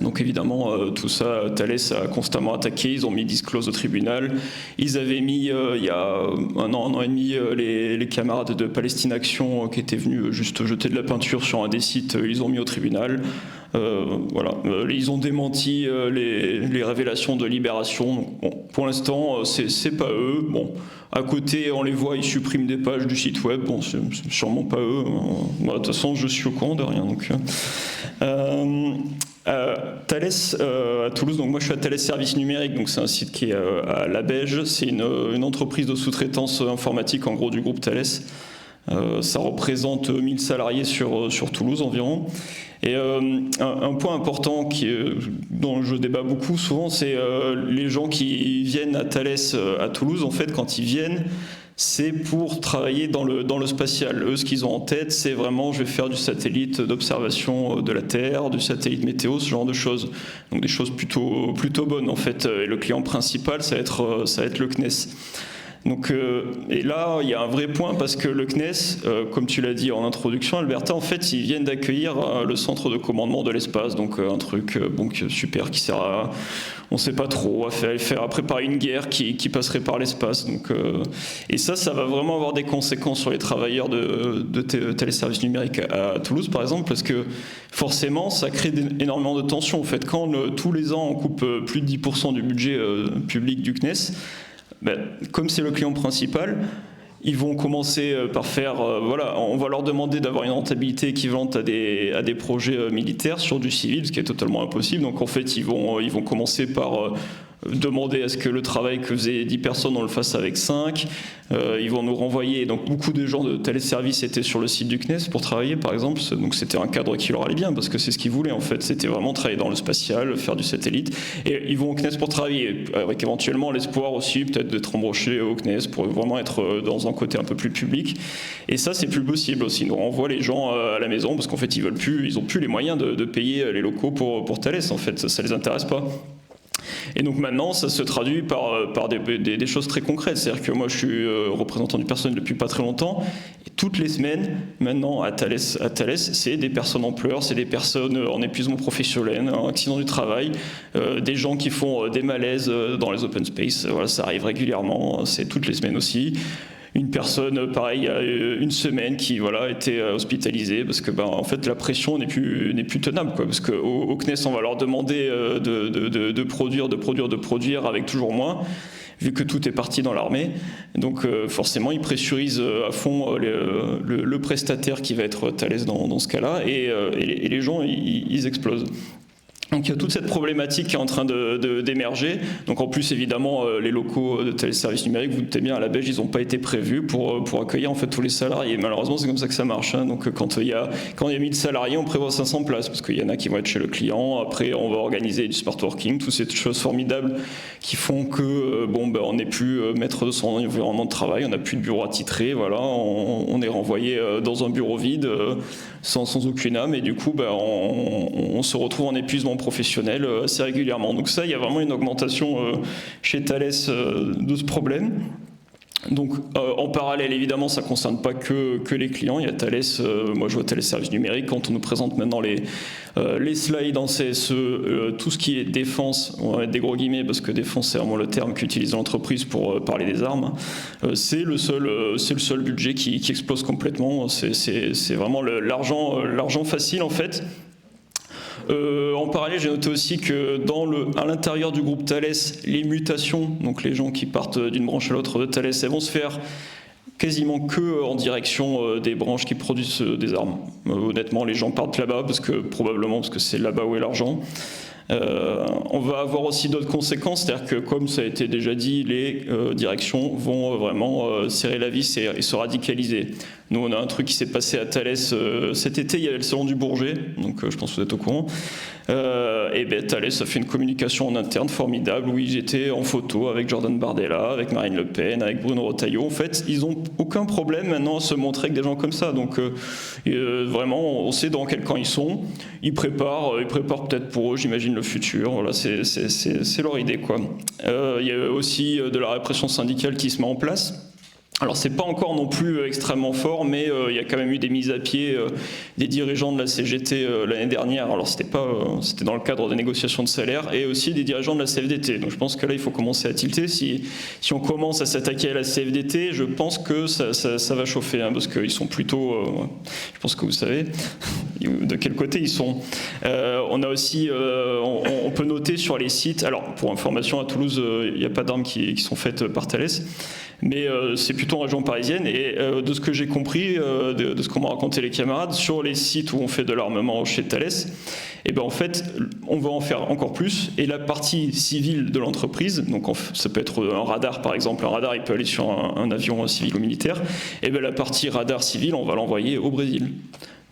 Donc évidemment, tout ça, Thales a constamment attaqué, ils ont mis disclose au tribunal. Ils avaient mis, il y a un an et demi, les camarades de Palestine Action qui étaient venus juste jeter de la peinture sur un des sites, ils ont mis au tribunal. Voilà. Ils ont démenti les révélations de Libération. Donc, bon, pour l'instant, c'est pas eux. Bon, à côté, on les voit, ils suppriment des pages du site web. Bon, c'est sûrement pas eux. De toute façon, je suis au courant de rien. Donc, Thales à Toulouse, donc moi je suis à Thales Services Numériques, donc c'est un site qui est à La Beige, c'est une entreprise de sous-traitance informatique en gros du groupe Thales. Ça représente 1000 salariés sur Toulouse environ. Et un point important dont je débat beaucoup souvent, c'est les gens qui viennent à Thales à Toulouse, en fait quand ils viennent, c'est pour travailler dans le spatial. Eux, ce qu'ils ont en tête, c'est vraiment, je vais faire du satellite d'observation de la Terre, du satellite météo, ce genre de choses. Donc des choses plutôt bonnes, en fait. Et le client principal, ça va être le CNES. Donc, et là, il y a un vrai point parce que le CNES, comme tu l'as dit en introduction, Alberta, en fait, ils viennent d'accueillir le centre de commandement de l'espace, donc un truc super qui sert à, on ne sait pas trop, à préparer une guerre qui passerait par l'espace. Donc, et ça va vraiment avoir des conséquences sur les travailleurs de téléservices numériques à Toulouse, par exemple, parce que forcément, ça crée énormément de tensions. En fait, quand tous les ans, on coupe plus de 10% du budget public du CNES, comme c'est le client principal, ils vont commencer par faire, on va leur demander d'avoir une rentabilité équivalente à des projets militaires sur du civil, ce qui est totalement impossible. Donc en fait, ils vont commencer par demander à ce que le travail que faisaient 10 personnes, on le fasse avec 5. Ils vont nous renvoyer. Donc beaucoup de gens de téléservices étaient sur le site du CNES pour travailler, par exemple. Donc c'était un cadre qui leur allait bien, parce que c'est ce qu'ils voulaient en fait. C'était vraiment travailler dans le spatial, faire du satellite. Et ils vont au CNES pour travailler, avec éventuellement l'espoir aussi peut-être d'être embauchés au CNES pour vraiment être dans un côté un peu plus public. Et ça, c'est plus possible aussi. On renvoie les gens à la maison, parce qu'en fait, ils n'ont plus les moyens de payer les locaux pour Thales. En fait, ça les intéresse pas. Et donc maintenant, ça se traduit par des choses très concrètes. C'est-à-dire que moi, je suis représentant du personnel depuis pas très longtemps. Et toutes les semaines, maintenant, à Thales, c'est des personnes en pleurs, c'est des personnes en épuisement professionnel, en accident du travail, des gens qui font des malaises dans les open space. Voilà, ça arrive régulièrement, c'est toutes les semaines aussi. Une personne, pareil, il y a une semaine qui était hospitalisée parce que en fait la pression n'est plus tenable, quoi, parce qu'au CNES on va leur demander de produire avec toujours moins, vu que tout est parti dans l'armée. Donc forcément ils pressurisent à fond le prestataire qui va être Thales dans ce cas-là, et les gens ils explosent. Donc il y a toute cette problématique qui est en train d'émerger. Donc en plus évidemment les locaux de téléservices numériques, vous doutez bien, à la Belge, ils n'ont pas été prévus pour accueillir en fait tous les salariés. Malheureusement c'est comme ça que ça marche. Donc quand il y a 1000 salariés, on prévoit 500 places parce qu'il y en a qui vont être chez le client. Après on va organiser du smart working, toutes ces choses formidables qui font que on n'est plus maître de son environnement de travail, on n'a plus de bureau attitré. Voilà, on est renvoyé dans un bureau vide sans aucune âme, et du coup on se retrouve en épuisement professionnel assez régulièrement. Donc ça, il y a vraiment une augmentation chez Thales de ce problème. Donc en parallèle, évidemment, ça ne concerne pas que les clients. Il y a Thales, moi je vois Thales Services Numériques, quand on nous présente maintenant les slides en CSE, tout ce qui est défense, on va mettre des gros guillemets parce que défense c'est vraiment le terme qu'utilise l'entreprise pour parler des armes, c'est le seul budget qui explose complètement. C'est vraiment l'argent facile en fait. En parallèle, j'ai noté aussi que à l'intérieur du groupe Thales, les mutations, donc les gens qui partent d'une branche à l'autre de Thales, elles vont se faire quasiment que en direction des branches qui produisent des armes. Honnêtement, les gens partent là-bas probablement parce que c'est là-bas où est l'argent. On va avoir aussi d'autres conséquences, c'est-à-dire que comme ça a été déjà dit, les directions vont vraiment serrer la vis et se radicaliser. Nous on a un truc qui s'est passé à Thales cet été, il y avait le salon du Bourget, donc je pense que vous êtes au courant. Et Thales a fait une communication en interne formidable où ils étaient en photo avec Jordan Bardella, avec Marine Le Pen, avec Bruno Retailleau. En fait, ils n'ont aucun problème maintenant à se montrer avec des gens comme ça. Donc vraiment, on sait dans quel camp ils sont. Ils préparent peut-être pour eux, j'imagine, le futur. Voilà, c'est leur idée, quoi. Il y a aussi de la répression syndicale qui se met en place. Alors c'est pas encore non plus extrêmement fort, mais il y a quand même eu des mises à pied des dirigeants de la CGT l'année dernière. Alors c'était dans le cadre des négociations de salaire, et aussi des dirigeants de la CFDT. Donc je pense que là il faut commencer à tilter. Si on commence à s'attaquer à la CFDT, je pense que ça va chauffer, hein, parce qu'ils sont plutôt, je pense que vous savez de quel côté ils sont. On a aussi, on peut noter sur les sites. Alors pour information, à Toulouse, il n'y a pas d'armes qui sont faites par Thales. Mais c'est plutôt en région parisienne, et de ce que j'ai compris, de ce qu'on m'a raconté les camarades, sur les sites où on fait de l'armement chez Thales, et ben en fait, on va en faire encore plus, et la partie civile de l'entreprise, donc ça peut être un radar par exemple, un radar il peut aller sur un avion civil ou militaire, et ben la partie radar civil, on va l'envoyer au Brésil.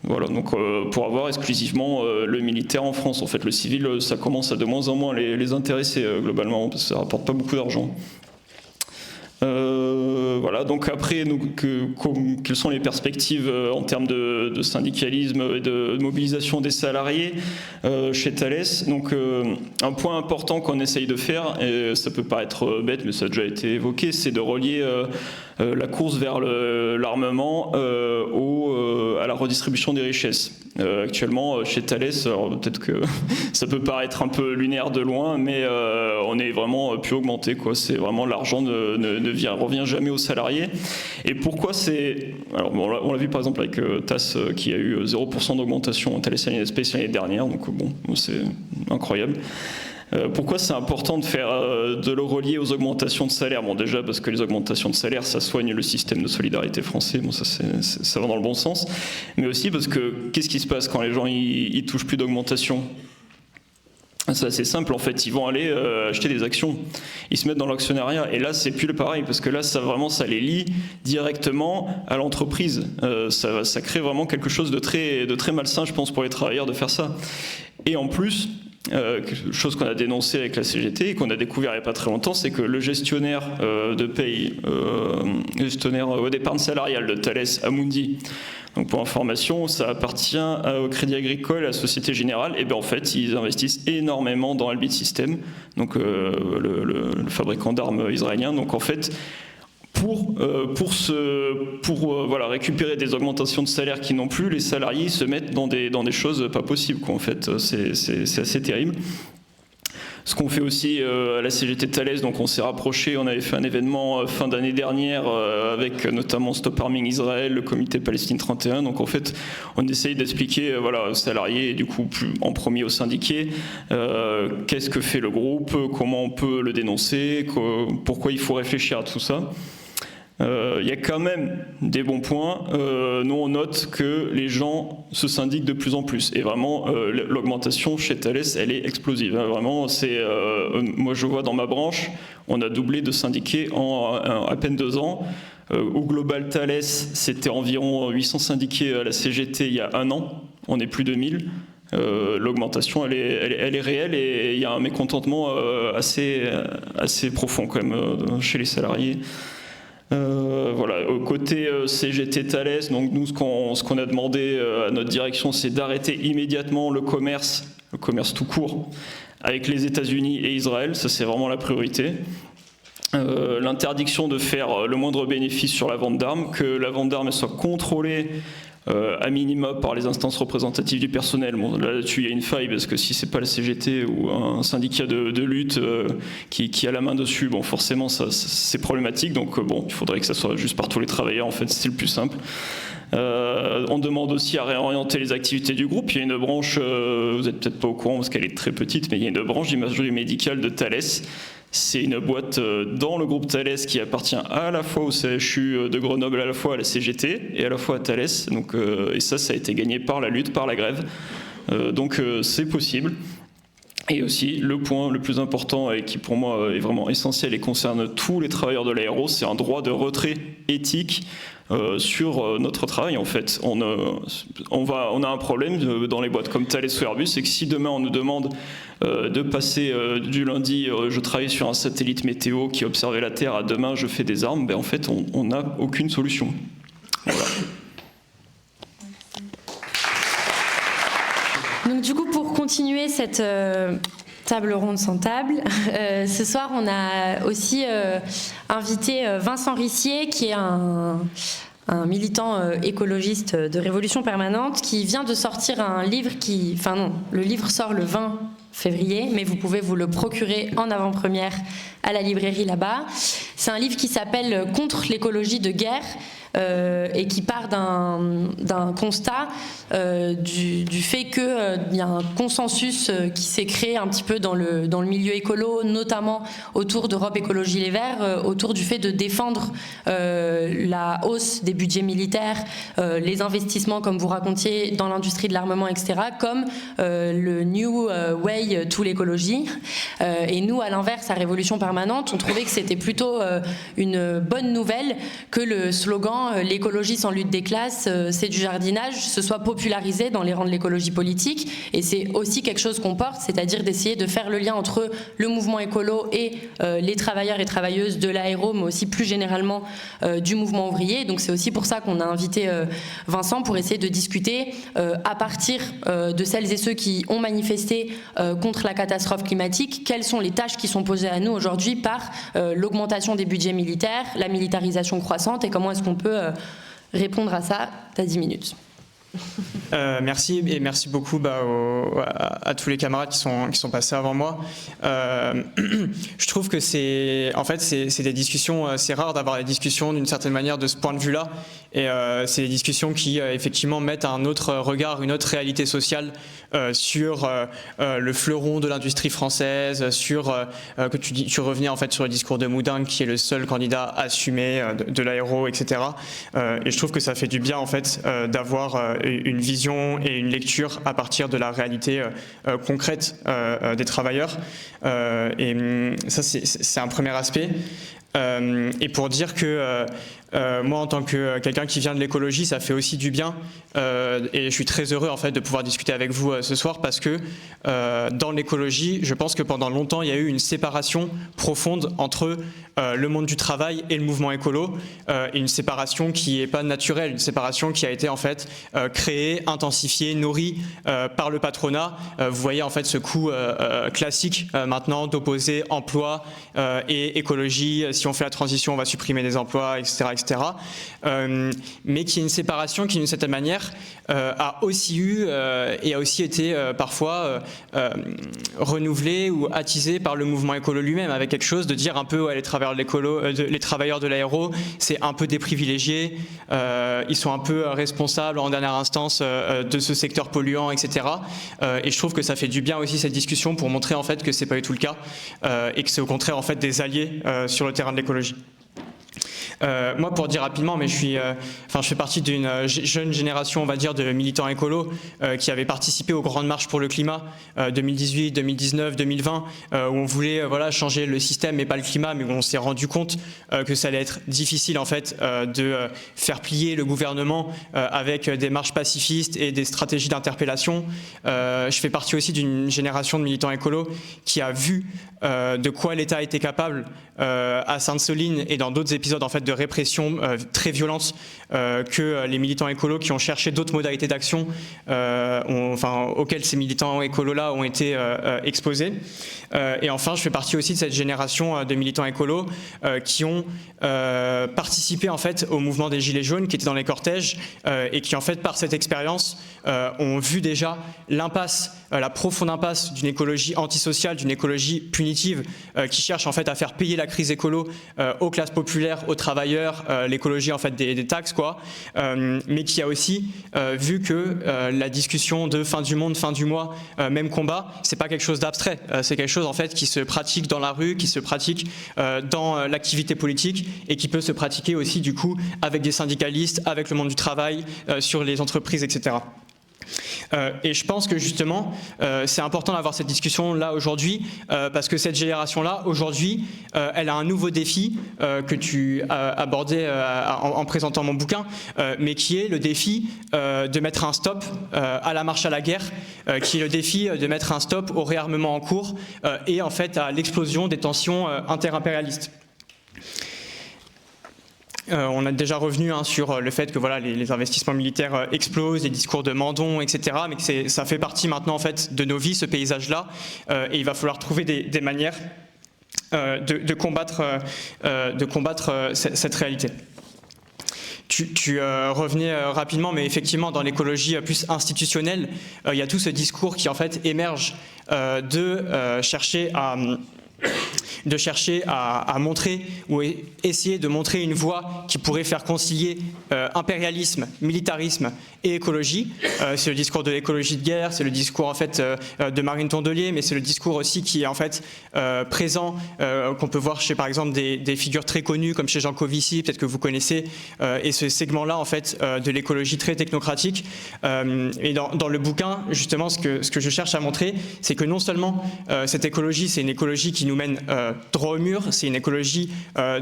Voilà, donc pour avoir exclusivement le militaire en France. En fait, le civil, ça commence à de moins en moins les intéresser globalement, parce que ça rapporte pas beaucoup d'argent. Voilà, donc après, quelles sont les perspectives en termes de syndicalisme et de mobilisation des salariés chez Thales? Donc un point important qu'on essaye de faire, et ça peut paraître bête mais ça a déjà été évoqué, c'est de relier la course vers l'armement à la redistribution des richesses. Actuellement chez Thales, alors peut-être que ça peut paraître un peu lunaire de loin, mais on est vraiment plus augmenté, quoi. C'est vraiment l'argent ne revient jamais aux salariés. Et pourquoi c'est... Alors on l'a vu par exemple avec TAS qui a eu 0% d'augmentation en Thales Space l'année dernière, donc bon, c'est incroyable. Pourquoi c'est important de le relier aux augmentations de salaire? Bon, déjà parce que les augmentations de salaire, ça soigne le système de solidarité français, bon, ça va dans le bon sens, mais aussi parce que qu'est-ce qui se passe quand les gens ils touchent plus d'augmentation? C'est assez simple, en fait, ils vont aller acheter des actions, ils se mettent dans l'actionnariat, et là c'est plus pareil, parce que là ça les lie directement à l'entreprise. Ça crée vraiment quelque chose de très malsain, je pense, pour les travailleurs de faire ça. Et en plus, chose qu'on a dénoncée avec la CGT et qu'on a découvert il n'y a pas très longtemps, c'est que le gestionnaire de paye, gestionnaire d'épargne salariale de Thales, Amundi, donc pour information, ça appartient au Crédit Agricole, à la Société Générale, et bien en fait ils investissent énormément dans Elbit Systems, donc le fabricant d'armes israélien. Donc en fait, pour voilà, récupérer des augmentations de salaire qui n'ont plus, les salariés se mettent dans des choses pas possibles, quoi. En fait, c'est assez terrible. Ce qu'on fait aussi à la CGT Thales, donc on s'est rapproché, on avait fait un événement fin d'année dernière avec notamment Stop Arming Israël, le comité Palestine 31. Donc en fait, on essaye d'expliquer aux salariés et du coup en premier aux syndiqués qu'est-ce que fait le groupe, comment on peut le dénoncer, pourquoi il faut réfléchir à tout ça. Il y a quand même des bons points. Nous, on note que les gens se syndiquent de plus en plus. Et vraiment, l'augmentation chez Thales, elle est explosive. Vraiment, moi, je vois dans ma branche, on a doublé de syndiqués en à peine 2 ans. Au Global Thales, c'était environ 800 syndiqués à la CGT il y a 1 an. On est plus de 1000. L'augmentation, elle est réelle, et il y a un mécontentement assez profond quand même chez les salariés. Voilà, au côté CGT Thales, donc nous ce qu'on a demandé à notre direction, c'est d'arrêter immédiatement le commerce tout court avec les États-Unis et Israël. Ça, c'est vraiment la priorité. L'interdiction de faire le moindre bénéfice sur la vente d'armes, que la vente d'armes soit contrôlée à minima par les instances représentatives du personnel. Bon, là-dessus, il y a une faille, parce que si c'est pas la CGT ou un syndicat de lutte qui a la main dessus, bon, forcément, c'est problématique. Donc, bon, il faudrait que ça soit juste par tous les travailleurs. En fait, c'est le plus simple. On demande aussi à réorienter les activités du groupe. Il y a une branche, vous n'êtes peut-être pas au courant parce qu'elle est très petite, mais il y a une branche d'imagerie médicale de Thales. C'est une boîte dans le groupe Thales qui appartient à la fois au CHU de Grenoble, à la fois à la CGT et à la fois à Thales. Donc, et ça a été gagné par la lutte, par la grève. Donc c'est possible. Et aussi, le point le plus important et qui pour moi est vraiment essentiel et concerne tous les travailleurs de l'aéro, c'est un droit de retrait éthique sur notre travail. En fait, on a un problème dans les boîtes comme Thales ou Airbus, c'est que si demain on nous demande de passer du lundi, je travaille sur un satellite météo qui observait la Terre, à demain je fais des armes, ben en fait on n'a aucune solution. Voilà. Donc du coup, pour continuer cette Table ronde sans table. Ce soir, on a aussi invité Vincent Rissier, qui est un militant écologiste de Révolution Permanente, qui vient de sortir un livre le livre sort le 20 février, mais vous pouvez vous le procurer en avant-première à la librairie là-bas. C'est un livre qui s'appelle « Contre l'écologie de guerre ». Et qui part d'un constat du fait qu'il y a un consensus qui s'est créé un petit peu dans le milieu écolo, notamment autour d'Europe Écologie Les Verts, autour du fait de défendre la hausse des budgets militaires, les investissements, comme vous racontiez, dans l'industrie de l'armement, etc., comme le New Way to l'écologie. Et nous, à l'inverse, à Révolution Permanente, on trouvait que c'était plutôt une bonne nouvelle que le slogan « l'écologie sans lutte des classes, c'est du jardinage » se soit popularisé dans les rangs de l'écologie politique. Et c'est aussi quelque chose qu'on porte, c'est-à-dire d'essayer de faire le lien entre le mouvement écolo et les travailleurs et travailleuses de l'aéro, mais aussi plus généralement du mouvement ouvrier. Donc c'est aussi pour ça qu'on a invité Vincent, pour essayer de discuter à partir de celles et ceux qui ont manifesté contre la catastrophe climatique, quelles sont les tâches qui sont posées à nous aujourd'hui par l'augmentation des budgets militaires, la militarisation croissante, et comment est-ce qu'on peut répondre à ça. T'as 10 minutes. Merci, et merci beaucoup à tous les camarades qui sont passés avant moi. Je trouve que c'est des discussions, c'est rare d'avoir des discussions d'une certaine manière de ce point de vue-là, et c'est des discussions qui effectivement mettent un autre regard, une autre réalité sociale sur le fleuron de l'industrie française, sur que tu revenais en fait sur le discours de Moudin, qui est le seul candidat assumé de l'aéro, etc. Et je trouve que ça fait du bien en fait d'avoir une vision et une lecture à partir de la réalité concrète des travailleurs. Et ça, c'est un premier aspect. Et pour dire que moi, en tant que quelqu'un qui vient de l'écologie, ça fait aussi du bien, et je suis très heureux en fait de pouvoir discuter avec vous ce soir, parce que dans l'écologie, je pense que pendant longtemps, il y a eu une séparation profonde entre le monde du travail et le mouvement écolo, et une séparation qui n'est pas naturelle, une séparation qui a été en fait créée, intensifiée, nourrie par le patronat. Vous voyez en fait ce coup classique maintenant d'opposer emploi et écologie. Si on fait la transition, on va supprimer des emplois, etc. Mais qui est une séparation qui, d'une certaine manière, a aussi eu et a aussi été parfois renouvelée ou attisée par le mouvement écolo lui-même, avec quelque chose de dire un peu les travailleurs de l'aéro, c'est un peu des privilégiés, ils sont un peu responsables en dernière instance de ce secteur polluant, etc. Et je trouve que ça fait du bien aussi cette discussion pour montrer en fait que c'est pas du tout le cas, et que c'est au contraire en fait des alliés sur le terrain de l'écologie. Moi, pour dire rapidement, mais je fais partie d'une jeune génération, on va dire, de militants écolos qui avaient participé aux grandes marches pour le climat 2018, 2019, 2020, où on voulait changer le système mais pas le climat, mais où on s'est rendu compte que ça allait être difficile en fait de faire plier le gouvernement avec des marches pacifistes et des stratégies d'interpellation. Je fais partie aussi d'une génération de militants écolos qui a vu de quoi l'État était capable à Sainte-Soline et dans d'autres épisodes en fait de répression très violente que les militants écolos qui ont cherché d'autres modalités d'action auxquelles ces militants écolos-là ont été exposés. Et enfin, je fais partie aussi de cette génération de militants écolos qui ont participé en fait au mouvement des Gilets jaunes, qui étaient dans les cortèges et qui en fait par cette expérience ont vu déjà l'impasse, la profonde impasse d'une écologie antisociale, d'une écologie punitive qui cherche en fait à faire payer la crise écolo aux classes populaires, aux travailleurs, l'écologie en fait des taxes quoi, mais qui a aussi vu que la discussion de fin du monde, fin du mois, même combat, c'est pas quelque chose d'abstrait, c'est quelque chose en fait qui se pratique dans la rue, qui se pratique dans l'activité politique et qui peut se pratiquer aussi du coup avec des syndicalistes, avec le monde du travail, sur les entreprises, etc. Et je pense que justement c'est important d'avoir cette discussion là aujourd'hui parce que cette génération là aujourd'hui elle a un nouveau défi que tu as abordé en présentant mon bouquin, mais qui est le défi de mettre un stop à la marche à la guerre, qui est le défi de mettre un stop au réarmement en cours et en fait à l'explosion des tensions interimpérialistes. On a déjà revenu sur le fait que voilà, les investissements militaires explosent, les discours de Mandon, etc. Mais que ça fait partie maintenant en fait, de nos vies, ce paysage-là. Et il va falloir trouver des manières de combattre cette réalité. Tu revenais rapidement, mais effectivement, dans l'écologie plus institutionnelle, il y a tout ce discours qui en fait émerge de chercher à montrer ou essayer de montrer une voie qui pourrait faire concilier impérialisme, militarisme et écologie. C'est le discours de l'écologie de guerre, c'est le discours en fait de Marine Tondelier, mais c'est le discours aussi qui est en fait présent, qu'on peut voir chez par exemple des figures très connues comme chez Jean Covici, peut-être que vous connaissez, et ce segment-là en fait de l'écologie très technocratique. Et dans le bouquin, justement, ce que je cherche à montrer, c'est que non seulement cette écologie, c'est une écologie qui nous mène droit au mur, c'est une écologie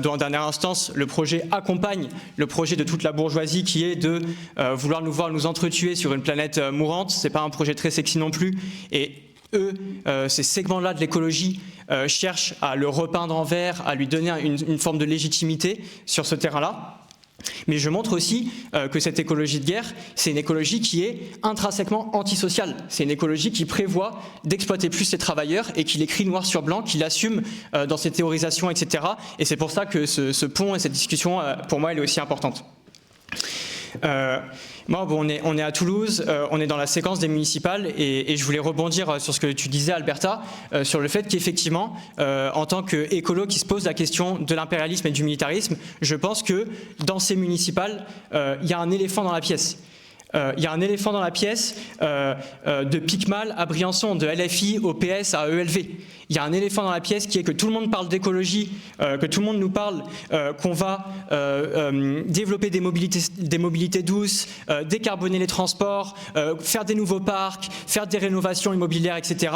dont en dernière instance le projet accompagne le projet de toute la bourgeoisie qui est de vouloir nous voir nous entretuer sur une planète mourante. C'est pas un projet très sexy non plus, et eux, ces segments-là de l'écologie cherchent à le repeindre en vert, à lui donner une forme de légitimité sur ce terrain-là. Mais je montre aussi que cette écologie de guerre, c'est une écologie qui est intrinsèquement antisociale. C'est une écologie qui prévoit d'exploiter plus les travailleurs et qui l'écrit noir sur blanc, qui l'assume dans ses théorisations, etc. Et c'est pour ça que ce pont et cette discussion, pour moi, elle est aussi importante. On est à Toulouse, on est dans la séquence des municipales et je voulais rebondir sur ce que tu disais, Alberta, sur le fait qu'effectivement, en tant qu'écolo qui se pose la question de l'impérialisme et du militarisme, je pense que dans ces municipales, il y a un éléphant dans la pièce. Il y a un éléphant dans la pièce de Picmal à Briançon, de LFI au PS à ELV. Il y a un éléphant dans la pièce qui est que tout le monde parle d'écologie, que tout le monde nous parle qu'on va développer des mobilités douces, décarboner les transports, faire des nouveaux parcs, faire des rénovations immobilières, etc.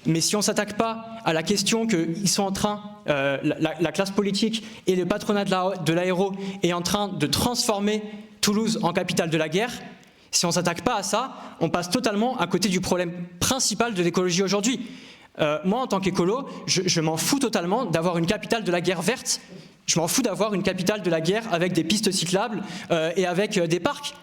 Mais si on ne s'attaque pas à la question qu'ils sont en train, la classe politique et le patronat de l'aéro est en train de transformer Toulouse en capitale de la guerre, si on ne s'attaque pas à ça, on passe totalement à côté du problème principal de l'écologie aujourd'hui. Moi, en tant qu'écolo, je m'en fous totalement d'avoir une capitale de la guerre verte. Je m'en fous d'avoir une capitale de la guerre avec des pistes cyclables et avec des parcs.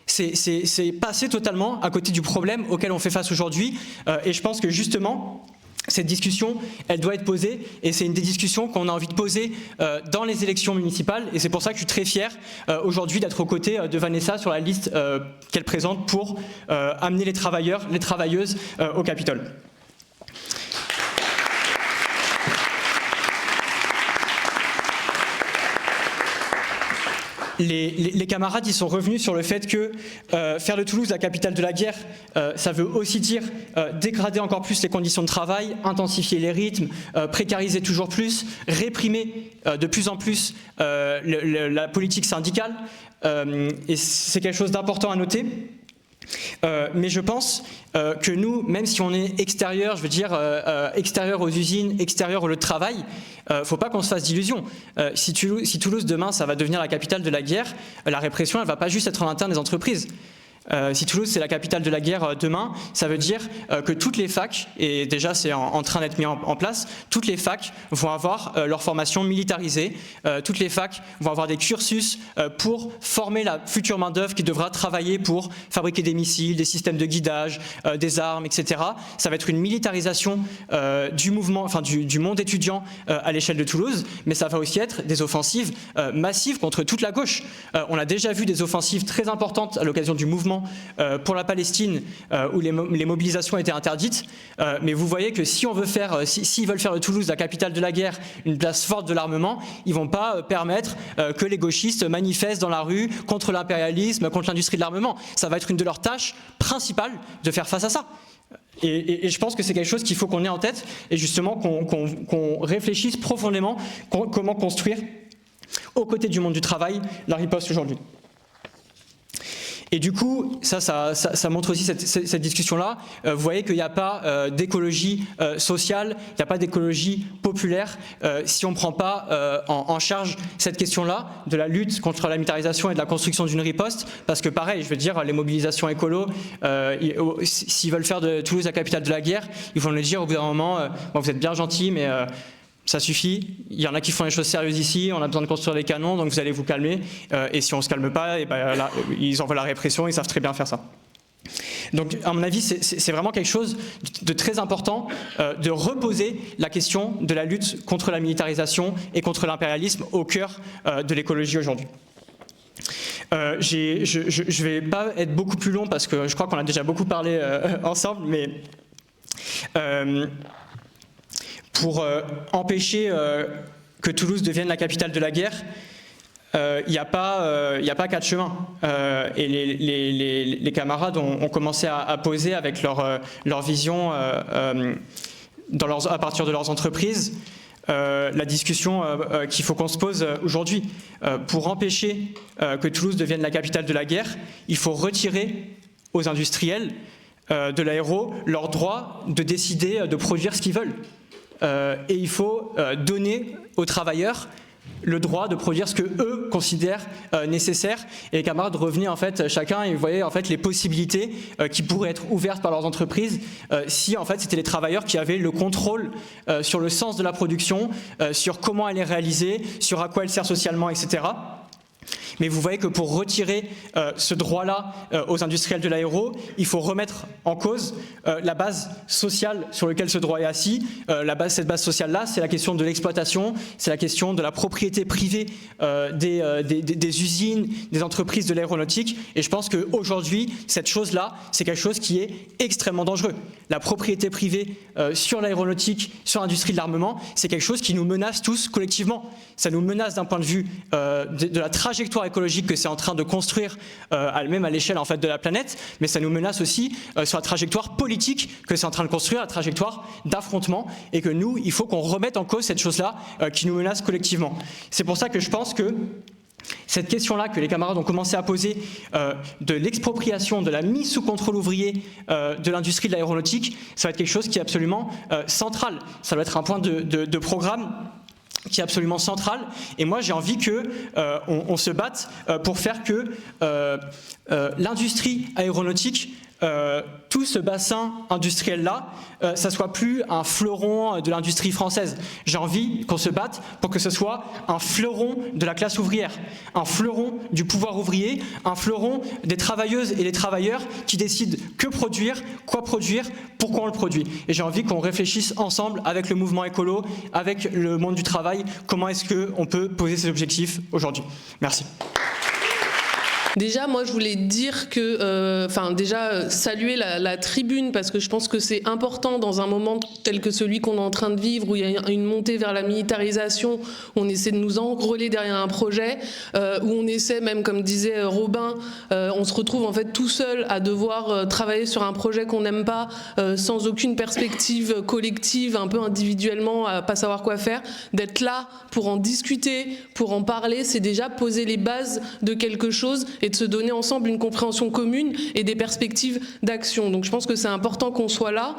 C'est passer totalement à côté du problème auquel on fait face aujourd'hui. Et je pense que justement, cette discussion, elle doit être posée, et c'est une des discussions qu'on a envie de poser dans les élections municipales, et c'est pour ça que je suis très fier aujourd'hui d'être aux côtés de Vanessa sur la liste qu'elle présente pour amener les travailleurs, les travailleuses au Capitole. Les camarades, ils sont revenus sur le fait que faire de Toulouse la capitale de la guerre, ça veut aussi dire dégrader encore plus les conditions de travail, intensifier les rythmes, précariser toujours plus, réprimer de plus en plus la politique syndicale. Et c'est quelque chose d'important à noter. Mais je pense que nous, même si on est extérieur, je veux dire extérieur aux usines, extérieur au lieu de travail, faut pas qu'on se fasse d'illusions. Si Toulouse demain ça va devenir la capitale de la guerre, la répression elle va pas juste être en interne des entreprises. Si Toulouse c'est la capitale de la guerre demain, ça veut dire que toutes les facs, et déjà c'est en train d'être mis en place, toutes les facs vont avoir leur formation militarisée, toutes les facs vont avoir des cursus pour former la future main-d'œuvre qui devra travailler pour fabriquer des missiles, des systèmes de guidage, des armes, etc. Ça va être une militarisation du mouvement, enfin du monde étudiant à l'échelle de Toulouse, mais ça va aussi être des offensives massives contre toute la gauche. On a déjà vu des offensives très importantes à l'occasion du mouvement pour la Palestine où les mobilisations étaient interdites, mais vous voyez que si on veut faire, s'ils veulent faire de Toulouse la capitale de la guerre, une place forte de l'armement, ils vont pas permettre que les gauchistes manifestent dans la rue contre l'impérialisme, contre l'industrie de l'armement. Ça va être une de leurs tâches principales de faire face à ça. Et je pense que c'est quelque chose qu'il faut qu'on ait en tête et justement qu'on réfléchisse profondément comment construire aux côtés du monde du travail la riposte aujourd'hui. Et du coup, ça montre aussi cette discussion-là. Vous voyez qu'il n'y a pas d'écologie sociale, il n'y a pas d'écologie populaire si on ne prend pas en charge cette question-là de la lutte contre la militarisation et de la construction d'une riposte. Parce que pareil, je veux dire, les mobilisations écolo, s'ils veulent faire de Toulouse la capitale de la guerre, ils vont le dire au bout d'un moment, bon, vous êtes bien gentils, mais ça suffit, il y en a qui font les choses sérieuses ici, on a besoin de construire des canons, donc vous allez vous calmer, et si on ne se calme pas, et ben là, ils envoient la répression, ils savent très bien faire ça. Donc à mon avis, c'est vraiment quelque chose de très important de reposer la question de la lutte contre la militarisation et contre l'impérialisme au cœur de l'écologie aujourd'hui. Je vais pas être beaucoup plus long parce que je crois qu'on a déjà beaucoup parlé ensemble, mais pour empêcher que Toulouse devienne la capitale de la guerre, il n'y a pas quatre chemins. Et les camarades ont commencé à poser avec leur vision à partir de leurs entreprises la discussion qu'il faut qu'on se pose aujourd'hui. Pour empêcher que Toulouse devienne la capitale de la guerre, il faut retirer aux industriels de l'aéro leur droit de décider de produire ce qu'ils veulent. Et il faut donner aux travailleurs le droit de produire ce que eux considèrent nécessaire. Et les camarades revenaient en fait chacun et voyaient en fait les possibilités qui pourraient être ouvertes par leurs entreprises si en fait c'était les travailleurs qui avaient le contrôle sur le sens de la production, sur comment elle est réalisée, sur à quoi elle sert socialement, etc. Mais vous voyez que pour retirer ce droit-là aux industriels de l'aéro, il faut remettre en cause la base sociale sur laquelle ce droit est assis. Cette base sociale-là, c'est la question de l'exploitation, c'est la question de la propriété privée des usines, des entreprises de l'aéronautique. Et je pense qu'aujourd'hui, cette chose-là, c'est quelque chose qui est extrêmement dangereux. La propriété privée sur l'aéronautique, sur l'industrie de l'armement, c'est quelque chose qui nous menace tous collectivement. Ça nous menace d'un point de vue de la trajectoire écologique que c'est en train de construire, même à l'échelle en fait de la planète, mais ça nous menace aussi sur la trajectoire politique que c'est en train de construire, la trajectoire d'affrontement, et que nous, il faut qu'on remette en cause cette chose-là qui nous menace collectivement. C'est pour ça que je pense que cette question-là que les camarades ont commencé à poser de l'expropriation, de la mise sous contrôle ouvrier de l'industrie de l'aéronautique, ça va être quelque chose qui est absolument central. Ça doit être un point de programme qui est absolument central, et moi j'ai envie qu'on se batte pour faire que l'industrie aéronautique, tout ce bassin industriel-là, ça soit plus un fleuron de l'industrie française. J'ai envie qu'on se batte pour que ce soit un fleuron de la classe ouvrière, un fleuron du pouvoir ouvrier, un fleuron des travailleuses et des travailleurs qui décident que produire, quoi produire, pourquoi on le produit. Et j'ai envie qu'on réfléchisse ensemble avec le mouvement écolo, avec le monde du travail, comment est-ce qu'on peut poser ces objectifs aujourd'hui. Merci. Déjà, moi, je voulais dire que, saluer la tribune, parce que je pense que c'est important dans un moment tel que celui qu'on est en train de vivre, où il y a une montée vers la militarisation, où on essaie de nous enrôler derrière un projet, où on essaie, même comme disait Robin, on se retrouve en fait tout seul à devoir travailler sur un projet qu'on n'aime pas, sans aucune perspective collective, un peu individuellement, à pas savoir quoi faire. D'être là pour en discuter, pour en parler, c'est déjà poser les bases de quelque chose et de se donner ensemble une compréhension commune et des perspectives d'action. Donc je pense que c'est important qu'on soit là.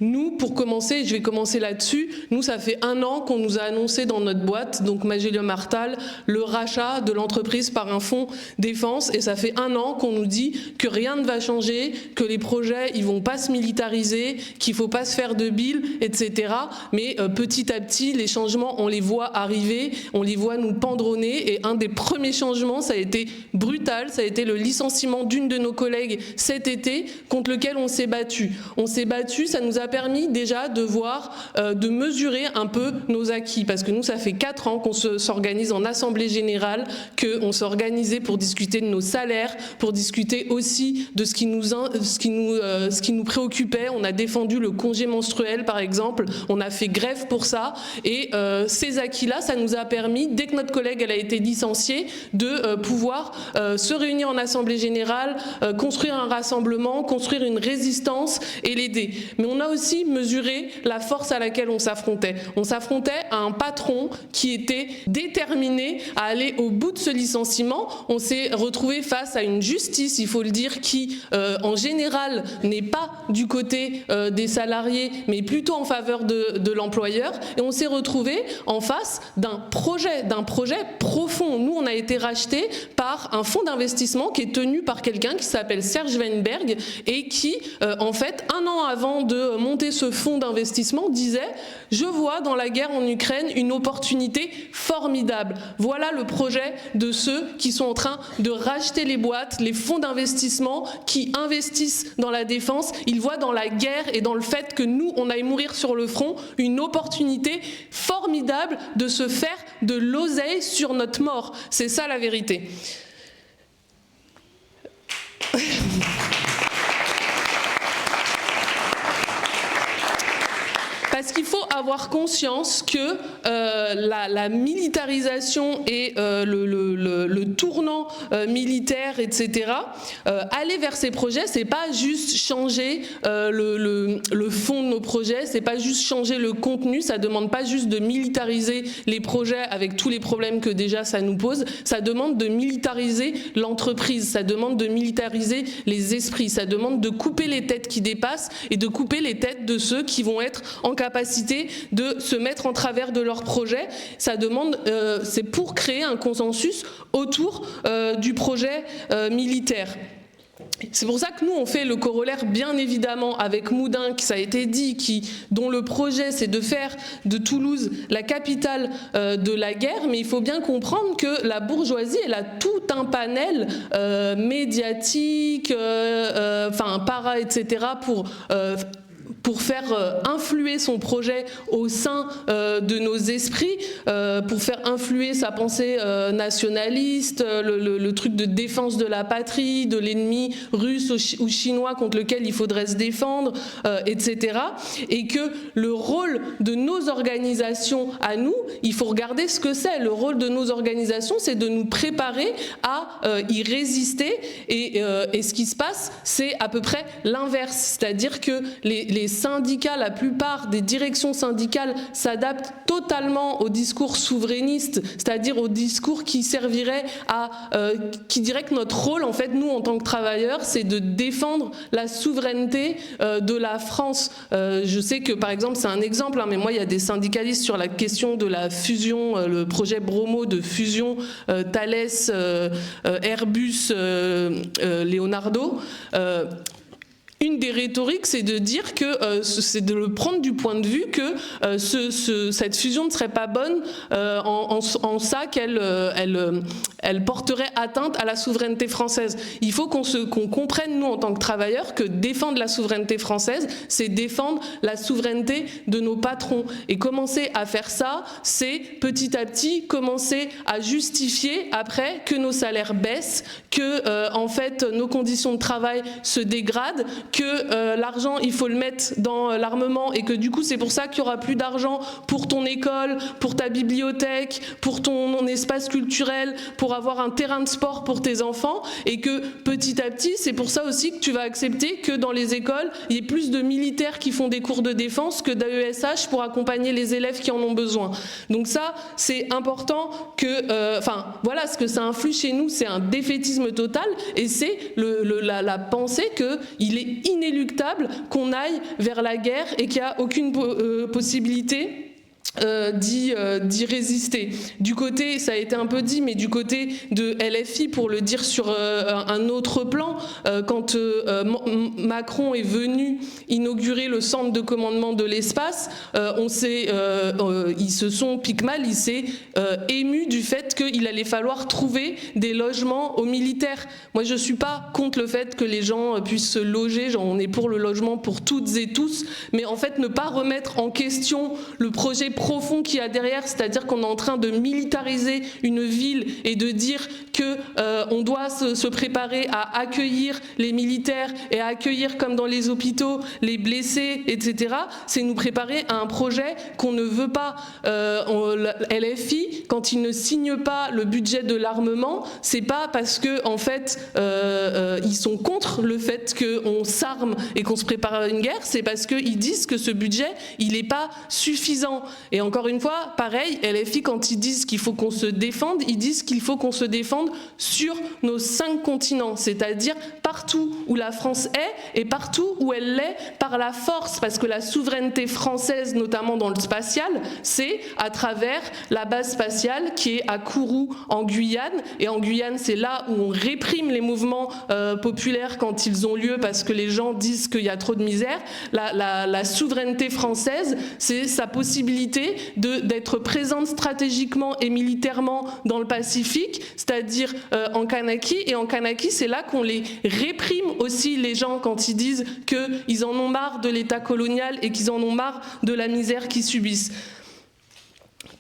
Nous, pour commencer, je vais commencer là-dessus, nous ça fait 1 an qu'on nous a annoncé dans notre boîte, donc Magellan Martal, le rachat de l'entreprise par un fonds défense, et ça fait 1 an qu'on nous dit que rien ne va changer, que les projets ils vont pas se militariser, qu'il faut pas se faire de billes, etc. Mais petit à petit, les changements, on les voit arriver, on les voit nous pendre au nez, et un des premiers changements, ça a été brutal, ça a été le licenciement d'une de nos collègues cet été, contre lequel on s'est battu. On s'est battu, ça nous a permis déjà de voir, de mesurer un peu nos acquis, parce que nous, ça fait 4 ans qu'on s'organise en assemblée générale, qu'on s'est organisé pour discuter de nos salaires, pour discuter aussi de ce qui nous préoccupait. On a défendu le congé menstruel, par exemple, on a fait grève pour ça, et ces acquis-là, ça nous a permis, dès que notre collègue elle a été licenciée, de pouvoir se réunir en assemblée générale, construire un rassemblement, construire une résistance et l'aider. Mais on a aussi mesuré la force à laquelle on s'affrontait. On s'affrontait à un patron qui était déterminé à aller au bout de ce licenciement. On s'est retrouvé face à une justice, il faut le dire, qui en général n'est pas du côté des salariés, mais plutôt en faveur de l'employeur. Et on s'est retrouvé en face d'un projet profond. Nous, on a été rachetés par un fonds d'investissement qui est tenu par quelqu'un qui s'appelle Serge Weinberg et qui, en fait, 1 an avant de monter ce fonds d'investissement, disait « Je vois dans la guerre en Ukraine une opportunité formidable. Voilà le projet de ceux qui sont en train de racheter les boîtes, les fonds d'investissement qui investissent dans la défense. Ils voient dans la guerre et dans le fait que nous, on aille mourir sur le front, une opportunité formidable de se faire de l'oseille sur notre mort. » C'est ça la vérité. Parce qu'il faut avoir conscience que la militarisation et le tournant militaire, etc., aller vers ces projets, c'est pas juste changer le fond de nos projets, c'est pas juste changer le contenu, ça demande pas juste de militariser les projets avec tous les problèmes que déjà ça nous pose, ça demande de militariser l'entreprise, ça demande de militariser les esprits, ça demande de couper les têtes qui dépassent et de couper les têtes de ceux qui vont être en capacité de se mettre en travers de leur projet. Ça demande, c'est pour créer un consensus autour du projet militaire. C'est pour ça que nous, on fait le corollaire, bien évidemment, avec Moudin, qui ça a été dit, dont le projet, c'est de faire de Toulouse la capitale de la guerre, mais il faut bien comprendre que la bourgeoisie, elle a tout un panel médiatique, para, etc., pour faire influer son projet au sein de nos esprits, pour faire influer sa pensée nationaliste, le truc de défense de la patrie, de l'ennemi russe ou chinois contre lequel il faudrait se défendre, etc. Et que le rôle de nos organisations à nous, il faut regarder ce que c'est. Le rôle de nos organisations, c'est de nous préparer à y résister. Et ce qui se passe, c'est à peu près l'inverse. C'est-à-dire que les syndicats, la plupart des directions syndicales s'adaptent totalement au discours souverainiste, c'est-à-dire au discours qui servirait qui dirait que notre rôle, en fait, nous, en tant que travailleurs, c'est de défendre la souveraineté de la France. Je sais que, par exemple, c'est un exemple, mais moi, il y a des syndicalistes sur la question de la fusion, le projet Bromo de fusion Thales, Airbus, Leonardo. Une des rhétoriques, c'est de dire que c'est de le prendre du point de vue que cette fusion ne serait pas bonne en ça qu'elle porterait atteinte à la souveraineté française. Il faut qu'on comprenne, nous, en tant que travailleurs, que défendre la souveraineté française, c'est défendre la souveraineté de nos patrons. Et commencer à faire ça, c'est petit à petit commencer à justifier après que nos salaires baissent, que en fait nos conditions de travail se dégradent, que l'argent, il faut le mettre dans l'armement et que du coup, c'est pour ça qu'il n'y aura plus d'argent pour ton école, pour ta bibliothèque, pour ton espace culturel, pour avoir un terrain de sport pour tes enfants et que petit à petit, c'est pour ça aussi que tu vas accepter que dans les écoles, il y ait plus de militaires qui font des cours de défense que d'AESH pour accompagner les élèves qui en ont besoin. Donc ça, c'est important que, voilà, ce que ça influe chez nous, c'est un défaitisme total et c'est la pensée qu'il est inéluctable qu'on aille vers la guerre et qu'il n'y a aucune possibilité d'y résister. Du côté, ça a été un peu dit, mais du côté de LFI, pour le dire sur un autre plan, quand Macron est venu inaugurer le centre de commandement de l'espace, Picmal, il s'est ému du fait qu'il allait falloir trouver des logements aux militaires. Moi, je suis pas contre le fait que les gens puissent se loger, genre on est pour le logement pour toutes et tous, mais en fait ne pas remettre en question le projet profond qu'il y a derrière, c'est-à-dire qu'on est en train de militariser une ville et de dire que on doit se préparer à accueillir les militaires et à accueillir comme dans les hôpitaux les blessés, etc. C'est nous préparer à un projet qu'on ne veut pas. LFI, quand il ne signe pas le budget de l'armement, c'est pas parce que en fait ils sont contre le fait qu'on s'arme et qu'on se prépare à une guerre, c'est parce qu'ils disent que ce budget il n'est pas suffisant. Et encore une fois, pareil, LFI, quand ils disent qu'il faut qu'on se défende, ils disent qu'il faut qu'on se défende sur nos 5 continents, c'est-à-dire pas partout où la France est et partout où elle l'est par la force, parce que la souveraineté française, notamment dans le spatial, c'est à travers la base spatiale qui est à Kourou en Guyane, et en Guyane c'est là où on réprime les mouvements populaires quand ils ont lieu parce que les gens disent qu'il y a trop de misère. La souveraineté française, c'est sa possibilité d'être présente stratégiquement et militairement dans le Pacifique, c'est-à-dire en Kanaki, et en Kanaki c'est là qu'on les réprime aussi, les gens, quand ils disent qu'ils en ont marre de l'État colonial et qu'ils en ont marre de la misère qu'ils subissent.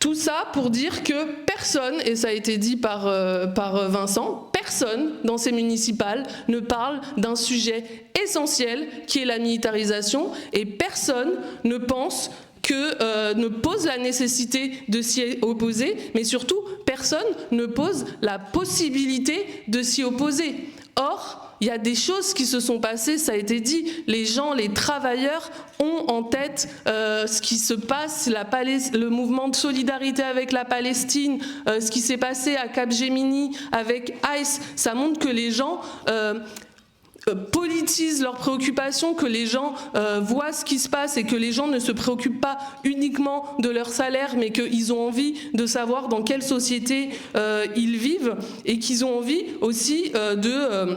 Tout ça pour dire que personne, et ça a été dit par Vincent, personne dans ces municipales ne parle d'un sujet essentiel qui est la militarisation, et personne ne pense ne pose la nécessité de s'y opposer, mais surtout personne ne pose la possibilité de s'y opposer. Or, il y a des choses qui se sont passées, ça a été dit, les gens, les travailleurs ont en tête ce qui se passe, le mouvement de solidarité avec la Palestine, ce qui s'est passé à Capgemini avec ICE, ça montre que les gens politisent leurs préoccupations, que les gens voient ce qui se passe et que les gens ne se préoccupent pas uniquement de leur salaire, mais qu'ils ont envie de savoir dans quelle société ils vivent, et qu'ils ont envie aussi de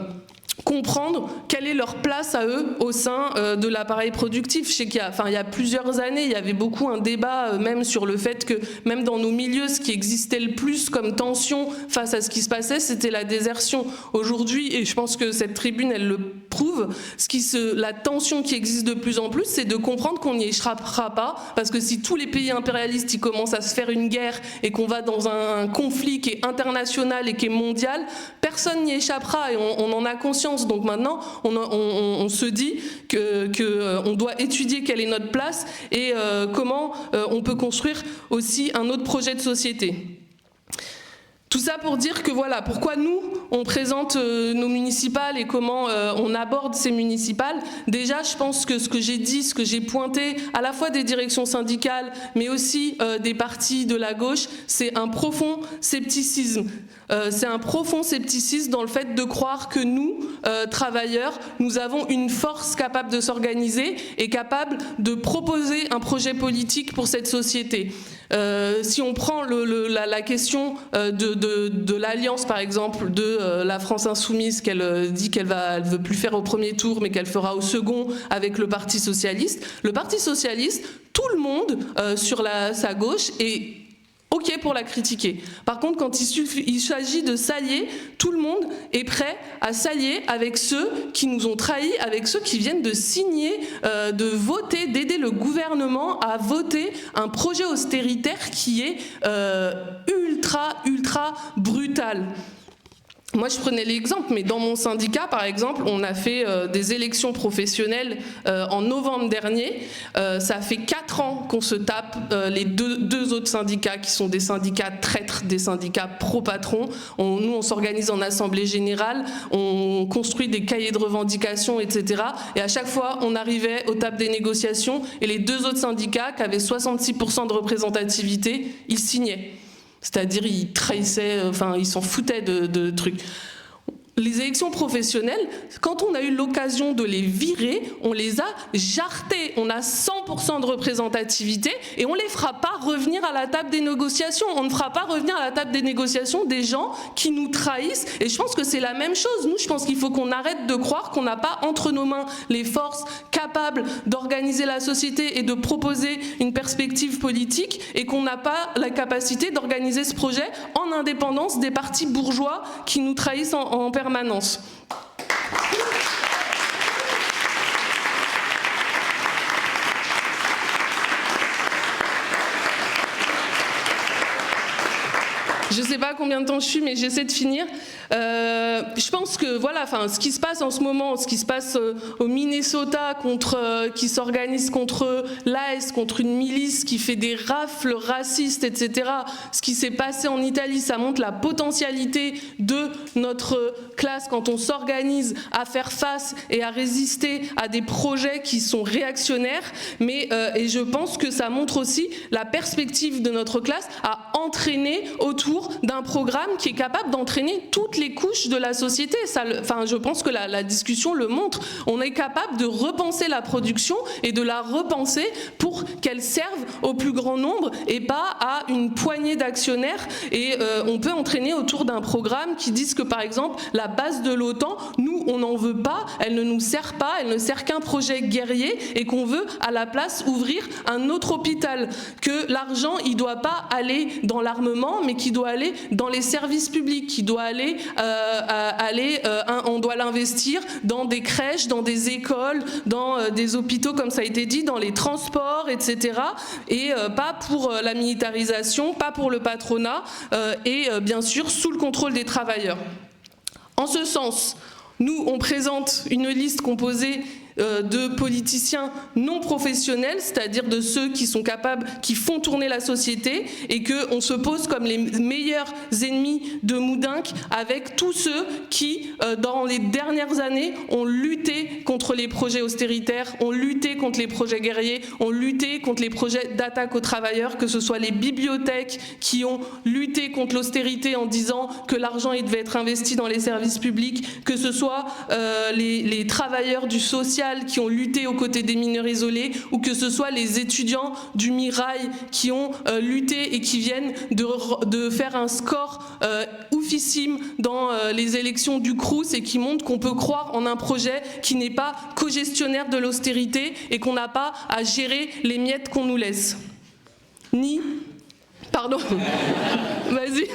comprendre quelle est leur place à eux au sein de l'appareil productif. Je sais qu'il y a plusieurs années, il y avait beaucoup un débat même sur le fait que même dans nos milieux, ce qui existait le plus comme tension face à ce qui se passait, c'était la désertion. Aujourd'hui, et je pense que cette tribune, elle le prouve, la tension qui existe de plus en plus, c'est de comprendre qu'on n'y échappera pas, parce que si tous les pays impérialistes ils commencent à se faire une guerre et qu'on va dans un conflit qui est international et qui est mondial, personne n'y échappera, et on en a conscience. Donc maintenant, on se dit qu'on doit étudier quelle est notre place et comment on peut construire aussi un autre projet de société. Tout ça pour dire que voilà, pourquoi nous, on présente nos municipales et comment on aborde ces municipales. Déjà, je pense que ce que j'ai dit, ce que j'ai pointé, à la fois des directions syndicales, mais aussi des partis de la gauche, c'est un profond scepticisme. C'est un profond scepticisme dans le fait de croire que nous, travailleurs, nous avons une force capable de s'organiser et capable de proposer un projet politique pour cette société. Si on prend la question de l'alliance, par exemple, de la France insoumise, qu'elle dit qu'elle ne veut plus faire au premier tour, mais qu'elle fera au second avec le Parti socialiste. Le Parti socialiste, tout le monde sur sa gauche est OK pour la critiquer. Par contre, quand il s'agit de s'allier, tout le monde est prêt à s'allier avec ceux qui nous ont trahis, avec ceux qui viennent de signer, de voter, d'aider le gouvernement à voter un projet austéritaire qui est ultra brutal. Moi, je prenais l'exemple, mais dans mon syndicat, par exemple, on a fait des élections professionnelles en novembre dernier. Ça fait 4 ans qu'on se tape les deux autres syndicats qui sont des syndicats traîtres, des syndicats pro-patrons. Nous, on s'organise en assemblée générale, on construit des cahiers de revendications, etc. Et à chaque fois, on arrivait aux tables des négociations et les 2 autres syndicats qui avaient 66% de représentativité, ils signaient. C'est-à-dire, ils trahissaient, ils s'en foutaient de trucs. Les élections professionnelles, quand on a eu l'occasion de les virer, on les a jartées. On a 100% de représentativité et on ne les fera pas revenir à la table des négociations. On ne fera pas revenir à la table des négociations des gens qui nous trahissent. Et je pense que c'est la même chose. Nous, je pense qu'il faut qu'on arrête de croire qu'on n'a pas entre nos mains les forces capables d'organiser la société et de proposer une perspective politique et qu'on n'a pas la capacité d'organiser ce projet en indépendance des partis bourgeois qui nous trahissent en permanence. Je ne sais pas combien de temps je suis, mais j'essaie de finir. Je pense que voilà, ce qui se passe en ce moment, ce qui se passe au Minnesota qui s'organise contre l'ICE, contre une milice qui fait des rafles racistes, etc. Ce qui s'est passé en Italie, ça montre la potentialité de notre classe quand on s'organise à faire face et à résister à des projets qui sont réactionnaires. Et je pense que ça montre aussi la perspective de notre classe à entraîner autour autour d'un programme qui est capable d'entraîner toutes les couches de la société. Je pense que la discussion le montre. On est capable de repenser la production et de la repenser pour qu'elle serve au plus grand nombre et pas à une poignée d'actionnaires. Et on peut entraîner autour d'un programme qui dise que, par exemple, la base de l'OTAN, nous, on n'en veut pas, elle ne nous sert pas, elle ne sert qu'un projet guerrier et qu'on veut, à la place, ouvrir un autre hôpital. Que l'argent, il ne doit pas aller dans l'armement, mais qu'il doit aller dans les services publics, qu'il doit aller, on doit l'investir dans des crèches, dans des écoles, dans des hôpitaux, comme ça a été dit, dans les transports, etc. Et pas pour la militarisation, pas pour le patronat, et bien sûr sous le contrôle des travailleurs. En ce sens, nous, on présente une liste composée de politiciens non professionnels, c'est-à-dire de ceux qui sont capables, qui font tourner la société, et qu'on se pose comme les meilleurs ennemis de Moudinque avec tous ceux qui, dans les dernières années, ont lutté contre les projets austéritaires, ont lutté contre les projets guerriers, ont lutté contre les projets d'attaque aux travailleurs, que ce soit les bibliothèques qui ont lutté contre l'austérité en disant que l'argent devait être investi dans les services publics, que ce soit les travailleurs du social qui ont lutté aux côtés des mineurs isolés, ou que ce soit les étudiants du Mirail qui ont lutté et qui viennent de faire un score oufissime dans les élections du Crous, et qui montrent qu'on peut croire en un projet qui n'est pas co-gestionnaire de l'austérité et qu'on n'a pas à gérer les miettes qu'on nous laisse. Pardon. Vas-y.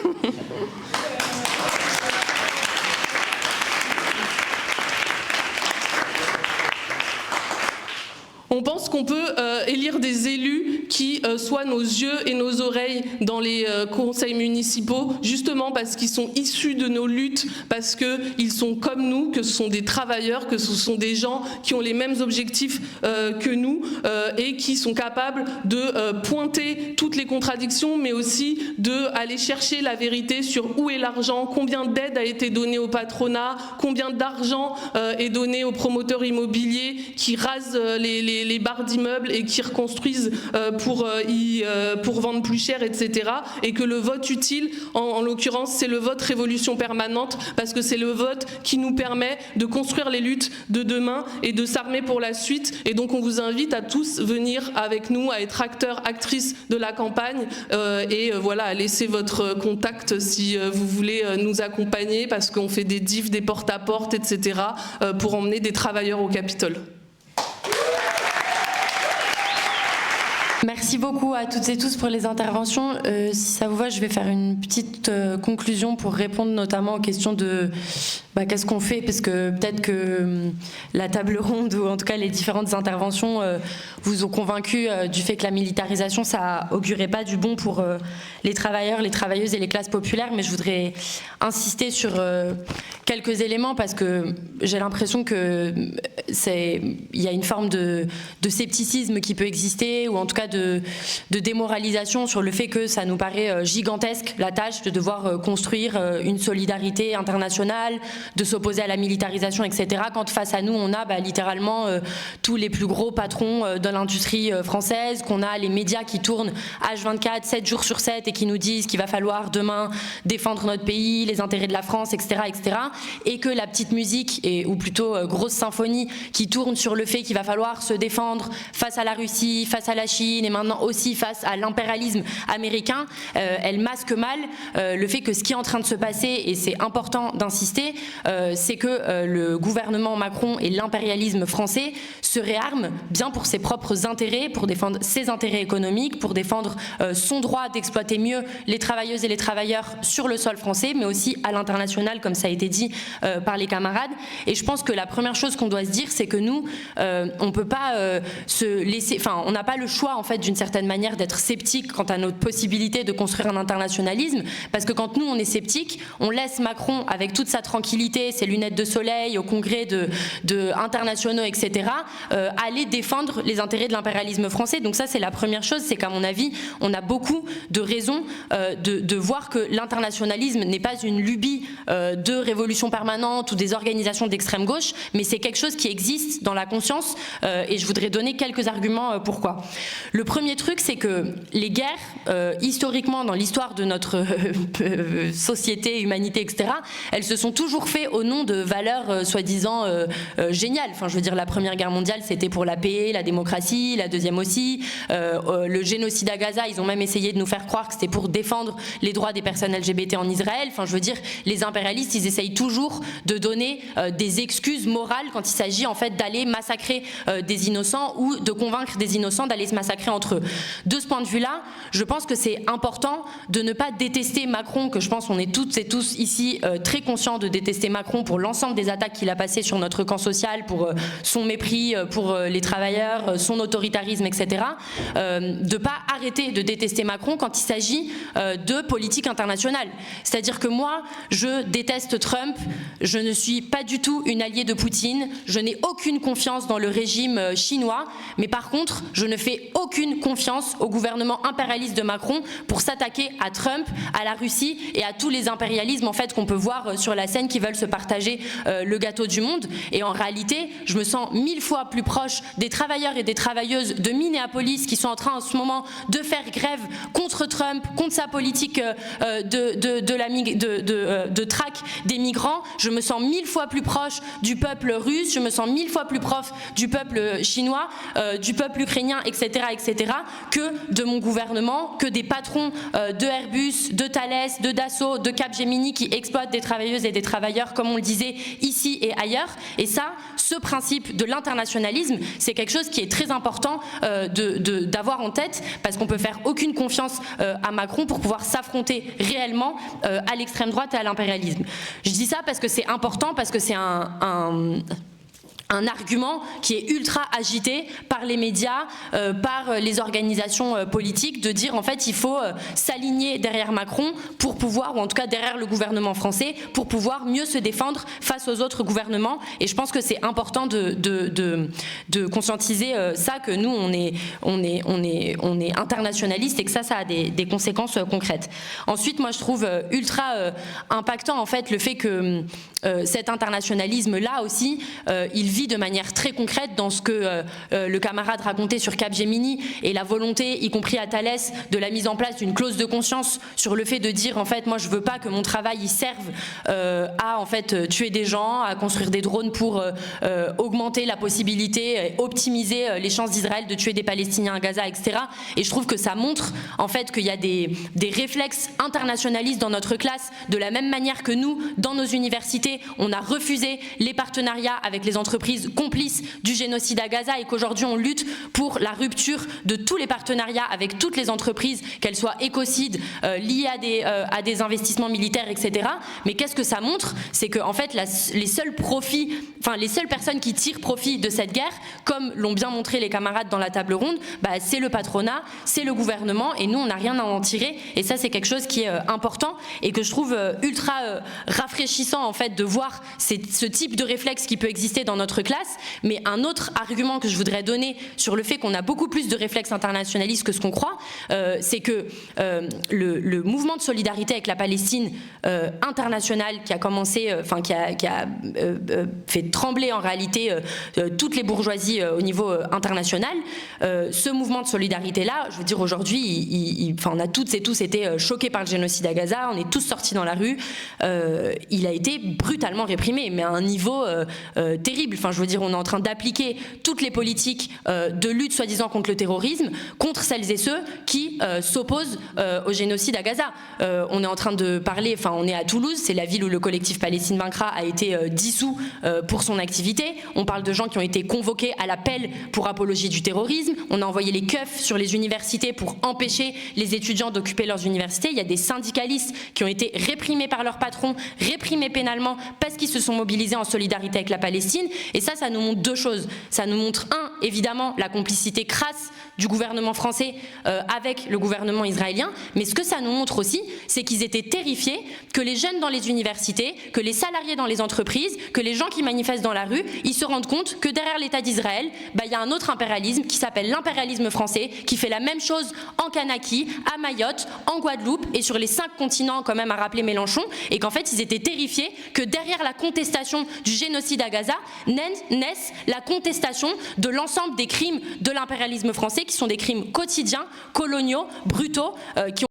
On pense qu'on peut élire des élus qui soient nos yeux et nos oreilles dans les conseils municipaux, justement parce qu'ils sont issus de nos luttes, parce qu'ils sont comme nous, que ce sont des travailleurs, que ce sont des gens qui ont les mêmes objectifs que nous, et qui sont capables de pointer toutes les contradictions, mais aussi d'aller chercher la vérité sur où est l'argent, combien d'aide a été donnée au patronat, combien d'argent est donné aux promoteurs immobiliers qui rasent les barres d'immeubles et qui reconstruisent pour vendre plus cher, etc. Et que le vote utile, en l'occurrence, c'est le vote révolution permanente, parce que c'est le vote qui nous permet de construire les luttes de demain et de s'armer pour la suite. Et donc on vous invite à tous venir avec nous, à être acteurs, actrices de la campagne, et voilà, à laisser votre contact si vous voulez nous accompagner, parce qu'on fait des diffs, des porte-à-porte, etc. Pour emmener des travailleurs au Capitole. Merci beaucoup à toutes et tous pour les interventions. Si ça vous va, je vais faire une petite conclusion pour répondre notamment aux questions de qu'est-ce qu'on fait, parce que peut-être que la table ronde, ou en tout cas les différentes interventions, vous ont convaincu du fait que la militarisation, ça augurait pas du bon pour les travailleurs, les travailleuses et les classes populaires, mais je voudrais insister sur quelques éléments, parce que j'ai l'impression que il y a une forme de scepticisme qui peut exister, ou en tout cas de démoralisation sur le fait que ça nous paraît gigantesque, la tâche de devoir construire une solidarité internationale, de s'opposer à la militarisation, etc. Quand face à nous, on a littéralement tous les plus gros patrons de l'industrie française, qu'on a les médias qui tournent H24, 7 jours sur 7, et qui nous disent qu'il va falloir demain défendre notre pays, les intérêts de la France, etc., etc. Et que la petite musique, ou plutôt grosse symphonie, qui tourne sur le fait qu'il va falloir se défendre face à la Russie, face à la Chine, et maintenant aussi face à l'impérialisme américain, elle masque mal le fait que ce qui est en train de se passer, et c'est important d'insister, c'est que le gouvernement Macron et l'impérialisme français se réarment bien pour ses propres intérêts, pour défendre ses intérêts économiques, pour défendre son droit d'exploiter mieux les travailleuses et les travailleurs sur le sol français, mais aussi à l'international, comme ça a été dit par les camarades. Et je pense que la première chose qu'on doit se dire, c'est que nous, on peut pas se laisser, on n'a pas le choix en fait d'une certaine manière d'être sceptique quant à notre possibilité de construire un internationalisme, parce que quand nous on est sceptique, on laisse Macron avec toute sa tranquillité, ses lunettes de soleil au congrès de internationaux, etc., aller défendre les intérêts de l'impérialisme français. Donc ça, c'est la première chose, c'est qu'à mon avis, on a beaucoup de raisons de voir que l'internationalisme n'est pas une lubie de révolution permanente ou des organisations d'extrême gauche, mais c'est quelque chose qui existe dans la conscience, et je voudrais donner quelques arguments pourquoi. Le premier truc, c'est que les guerres, historiquement, dans l'histoire de notre société, humanité, etc., elles se sont toujours faites au nom de valeurs soi-disant géniales. Enfin, je veux dire, la Première Guerre mondiale, c'était pour la paix, la démocratie, la deuxième aussi. Le génocide à Gaza, ils ont même essayé de nous faire croire que c'était pour défendre les droits des personnes LGBT en Israël. Enfin, je veux dire, les impérialistes, ils essayent toujours de donner des excuses morales quand il s'agit en fait d'aller massacrer des innocents ou de convaincre des innocents d'aller se massacrer entre eux. De ce point de vue-là, je pense que c'est important de ne pas détester Macron, que je pense qu'on est toutes et tous ici très conscients de détester Macron pour l'ensemble des attaques qu'il a passées sur notre camp social, pour son mépris pour les travailleurs, son autoritarisme, etc. De ne pas arrêter de détester Macron quand il s'agit de politique internationale. C'est-à-dire que moi, je déteste Trump, je ne suis pas du tout une alliée de Poutine, je n'ai aucune confiance dans le régime chinois, mais par contre, je ne fais aucune confiance au gouvernement impérialiste de Macron pour s'attaquer à Trump, à la Russie et à tous les impérialismes en fait qu'on peut voir sur la scène qui veulent se partager le gâteau du monde. Et en réalité, je me sens 1000 fois plus proche des travailleurs et des travailleuses de Minneapolis qui sont en train en ce moment de faire grève contre Trump, contre sa politique de traque des migrants. Je me sens 1000 fois plus proche du peuple russe, je me sens 1000 fois plus proche du peuple chinois, du peuple ukrainien, etc., etc., que de mon gouvernement, que des patrons de Airbus, de Thales, de Dassault, de Capgemini qui exploitent des travailleuses et des travailleurs, comme on le disait ici et ailleurs. Et ça, ce principe de l'internationalisme, c'est quelque chose qui est très important d'avoir en tête, parce qu'on peut faire aucune confiance à Macron pour pouvoir s'affronter réellement à l'extrême droite et à l'impérialisme. Je dis ça parce que c'est important, parce que c'est un argument qui est ultra agité par les médias, par les organisations politiques, de dire en fait il faut s'aligner derrière Macron pour pouvoir, ou en tout cas derrière le gouvernement français, pour pouvoir mieux se défendre face aux autres gouvernements. Et je pense que c'est important de conscientiser ça, que nous on est internationaliste et que ça a des conséquences concrètes. Ensuite, moi je trouve ultra impactant en fait le fait que cet internationalisme là aussi, il vit de manière très concrète dans ce que le camarade racontait sur Capgemini et la volonté, y compris à Thales, de la mise en place d'une clause de conscience sur le fait de dire en fait moi je veux pas que mon travail il serve à en fait tuer des gens, à construire des drones pour augmenter la possibilité, optimiser les chances d'Israël de tuer des Palestiniens à Gaza, etc. Et je trouve que ça montre en fait qu'il y a des réflexes internationalistes dans notre classe, de la même manière que nous, dans nos universités, on a refusé les partenariats avec les entreprises complices du génocide à Gaza et qu'aujourd'hui on lutte pour la rupture de tous les partenariats avec toutes les entreprises, qu'elles soient écocides, liées à des investissements militaires, etc. Mais qu'est-ce que ça montre? C'est que en fait les seuls personnes qui tirent profit de cette guerre, comme l'ont bien montré les camarades dans la table ronde, c'est le patronat, c'est le gouvernement, et nous on n'a rien à en tirer. Et ça c'est quelque chose qui est important et que je trouve ultra rafraîchissant en fait de voir ce type de réflexe qui peut exister dans notre classe. Mais un autre argument que je voudrais donner sur le fait qu'on a beaucoup plus de réflexes internationalistes que ce qu'on croit, c'est que le mouvement de solidarité avec la Palestine international qui a commencé, qui a fait trembler en réalité toutes les bourgeoisies au niveau international, ce mouvement de solidarité-là, je veux dire aujourd'hui, on a toutes et tous été choqués par le génocide à Gaza, on est tous sortis dans la rue, il a été brutalement réprimé, mais à un niveau terrible. Enfin, je veux dire, on est en train d'appliquer toutes les politiques de lutte soi-disant contre le terrorisme, contre celles et ceux qui s'opposent au génocide à Gaza. On est en train de parler, enfin, on est à Toulouse, c'est la ville où le collectif Palestine Vaincra a été dissous pour son activité. On parle de gens qui ont été convoqués à l'appel pour apologie du terrorisme. On a envoyé les keufs sur les universités pour empêcher les étudiants d'occuper leurs universités. Il y a des syndicalistes qui ont été réprimés par leurs patrons, réprimés pénalement parce qu'ils se sont mobilisés en solidarité avec la Palestine. Et ça nous montre deux choses. Ça nous montre, évidemment, la complicité crasse du gouvernement français avec le gouvernement israélien, mais ce que ça nous montre aussi, c'est qu'ils étaient terrifiés que les jeunes dans les universités, que les salariés dans les entreprises, que les gens qui manifestent dans la rue, ils se rendent compte que derrière l'État d'Israël, il y a un autre impérialisme qui s'appelle l'impérialisme français, qui fait la même chose en Kanaki, à Mayotte, en Guadeloupe et sur les 5 continents, quand même, a rappelé Mélenchon, et qu'en fait, ils étaient terrifiés que derrière la contestation du génocide à Gaza, naisse la contestation de l'ensemble des crimes de l'impérialisme français, qui sont des crimes quotidiens, coloniaux, brutaux, qui ont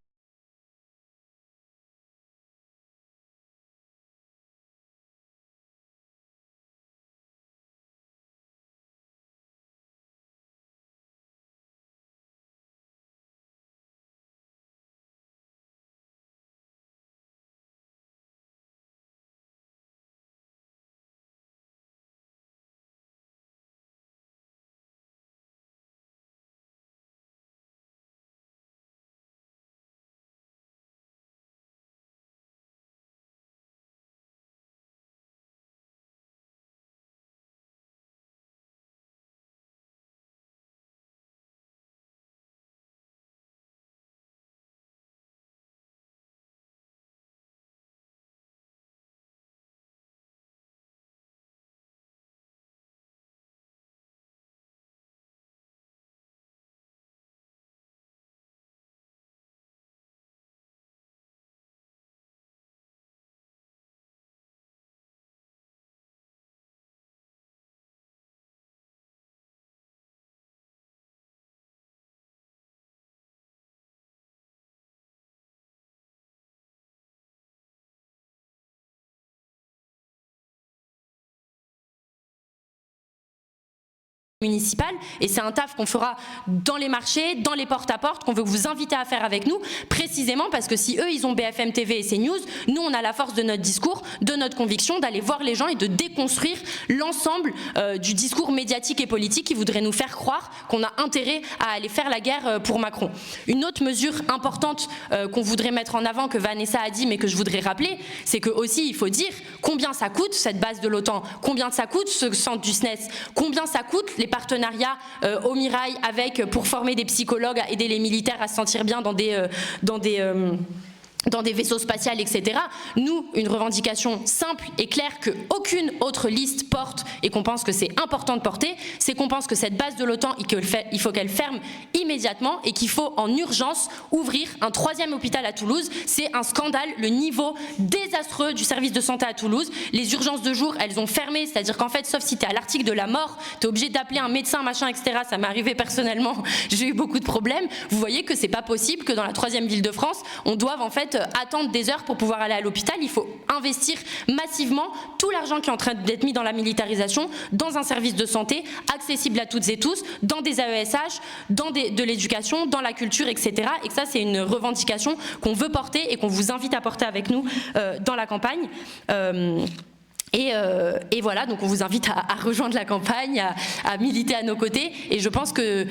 municipale, et c'est un taf qu'on fera dans les marchés, dans les porte-à-porte, qu'on veut vous inviter à faire avec nous, précisément parce que si eux ils ont BFM TV et CNews, nous on a la force de notre discours, de notre conviction, d'aller voir les gens et de déconstruire l'ensemble du discours médiatique et politique qui voudrait nous faire croire qu'on a intérêt à aller faire la guerre pour Macron. Une autre mesure importante qu'on voudrait mettre en avant, que Vanessa a dit mais que je voudrais rappeler, c'est que aussi il faut dire combien ça coûte cette base de l'OTAN, combien ça coûte ce centre du SNES, combien ça coûte les partenariats au Mirail pour former des psychologues, à aider les militaires à se sentir bien dans des vaisseaux spatiaux, etc. Nous, une revendication simple et claire qu'aucune autre liste porte et qu'on pense que c'est important de porter, c'est qu'on pense que cette base de l'OTAN, il faut qu'elle ferme immédiatement et qu'il faut en urgence ouvrir un 3e hôpital à Toulouse. C'est un scandale, le niveau désastreux du service de santé à Toulouse. Les urgences de jour, elles ont fermé, c'est-à-dire qu'en fait, sauf si tu es à l'article de la mort, tu es obligé d'appeler un médecin, machin, etc. Ça m'est arrivé personnellement, j'ai eu beaucoup de problèmes. Vous voyez que c'est pas possible que dans la 3e ville de France, on doive en fait attendre des heures pour pouvoir aller à l'hôpital. Il faut investir massivement tout l'argent qui est en train d'être mis dans la militarisation, dans un service de santé accessible à toutes et tous, dans des AESH, dans de l'éducation, dans la culture, etc. Et que ça, c'est une revendication qu'on veut porter et qu'on vous invite à porter avec nous dans la campagne. Et voilà, donc on vous invite à rejoindre la campagne, à militer à nos côtés. Et je pense que,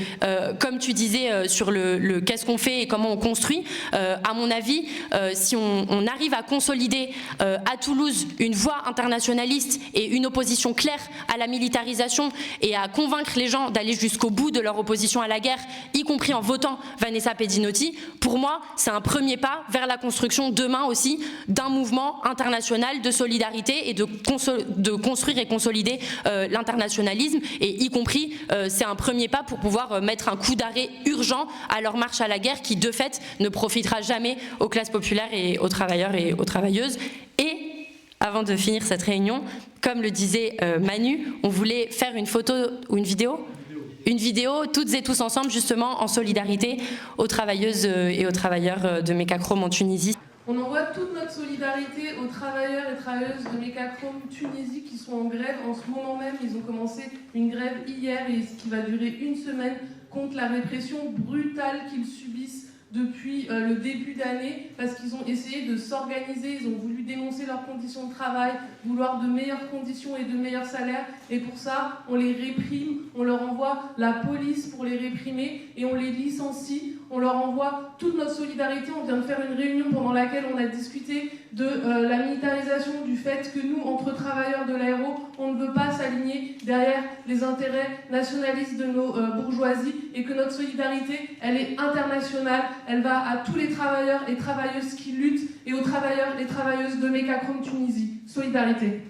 comme tu disais sur le qu'est-ce qu'on fait et comment on construit, à mon avis, si on arrive à consolider à Toulouse une voix internationaliste et une opposition claire à la militarisation et à convaincre les gens d'aller jusqu'au bout de leur opposition à la guerre, y compris en votant Vanessa Pedinotti, pour moi, c'est un premier pas vers la construction demain aussi d'un mouvement international de solidarité et de construire et consolider l'internationalisme, et y compris c'est un premier pas pour pouvoir mettre un coup d'arrêt urgent à leur marche à la guerre qui de fait ne profitera jamais aux classes populaires et aux travailleurs et aux travailleuses. Et avant de finir cette réunion, comme le disait Manu, on voulait faire une photo ou une vidéo toutes et tous ensemble justement en solidarité aux travailleuses et aux travailleurs de Mecachrome en Tunisie. On envoie toute notre solidarité aux travailleurs et travailleuses de Mecachrome Tunisie qui sont en grève en ce moment même. Ils ont commencé une grève hier et qui va durer une semaine contre la répression brutale qu'ils subissent depuis le début d'année, parce qu'ils ont essayé de s'organiser, ils ont voulu dénoncer leurs conditions de travail, vouloir de meilleures conditions et de meilleurs salaires, et pour ça, on les réprime, on leur envoie la police pour les réprimer, et on les licencie, on leur envoie toute notre solidarité. On vient de faire une réunion pendant laquelle on a discuté de la militarisation, du fait que nous, entre travailleurs de l'aéro, on ne veut pas s'aligner derrière les intérêts nationalistes de nos bourgeoisies, et que notre solidarité, elle est internationale, elle va à tous les travailleurs et travailleuses qui luttent, et aux travailleurs et travailleuses de Mecachrome Tunisie. Solidarité.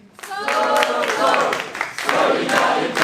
Solidarité.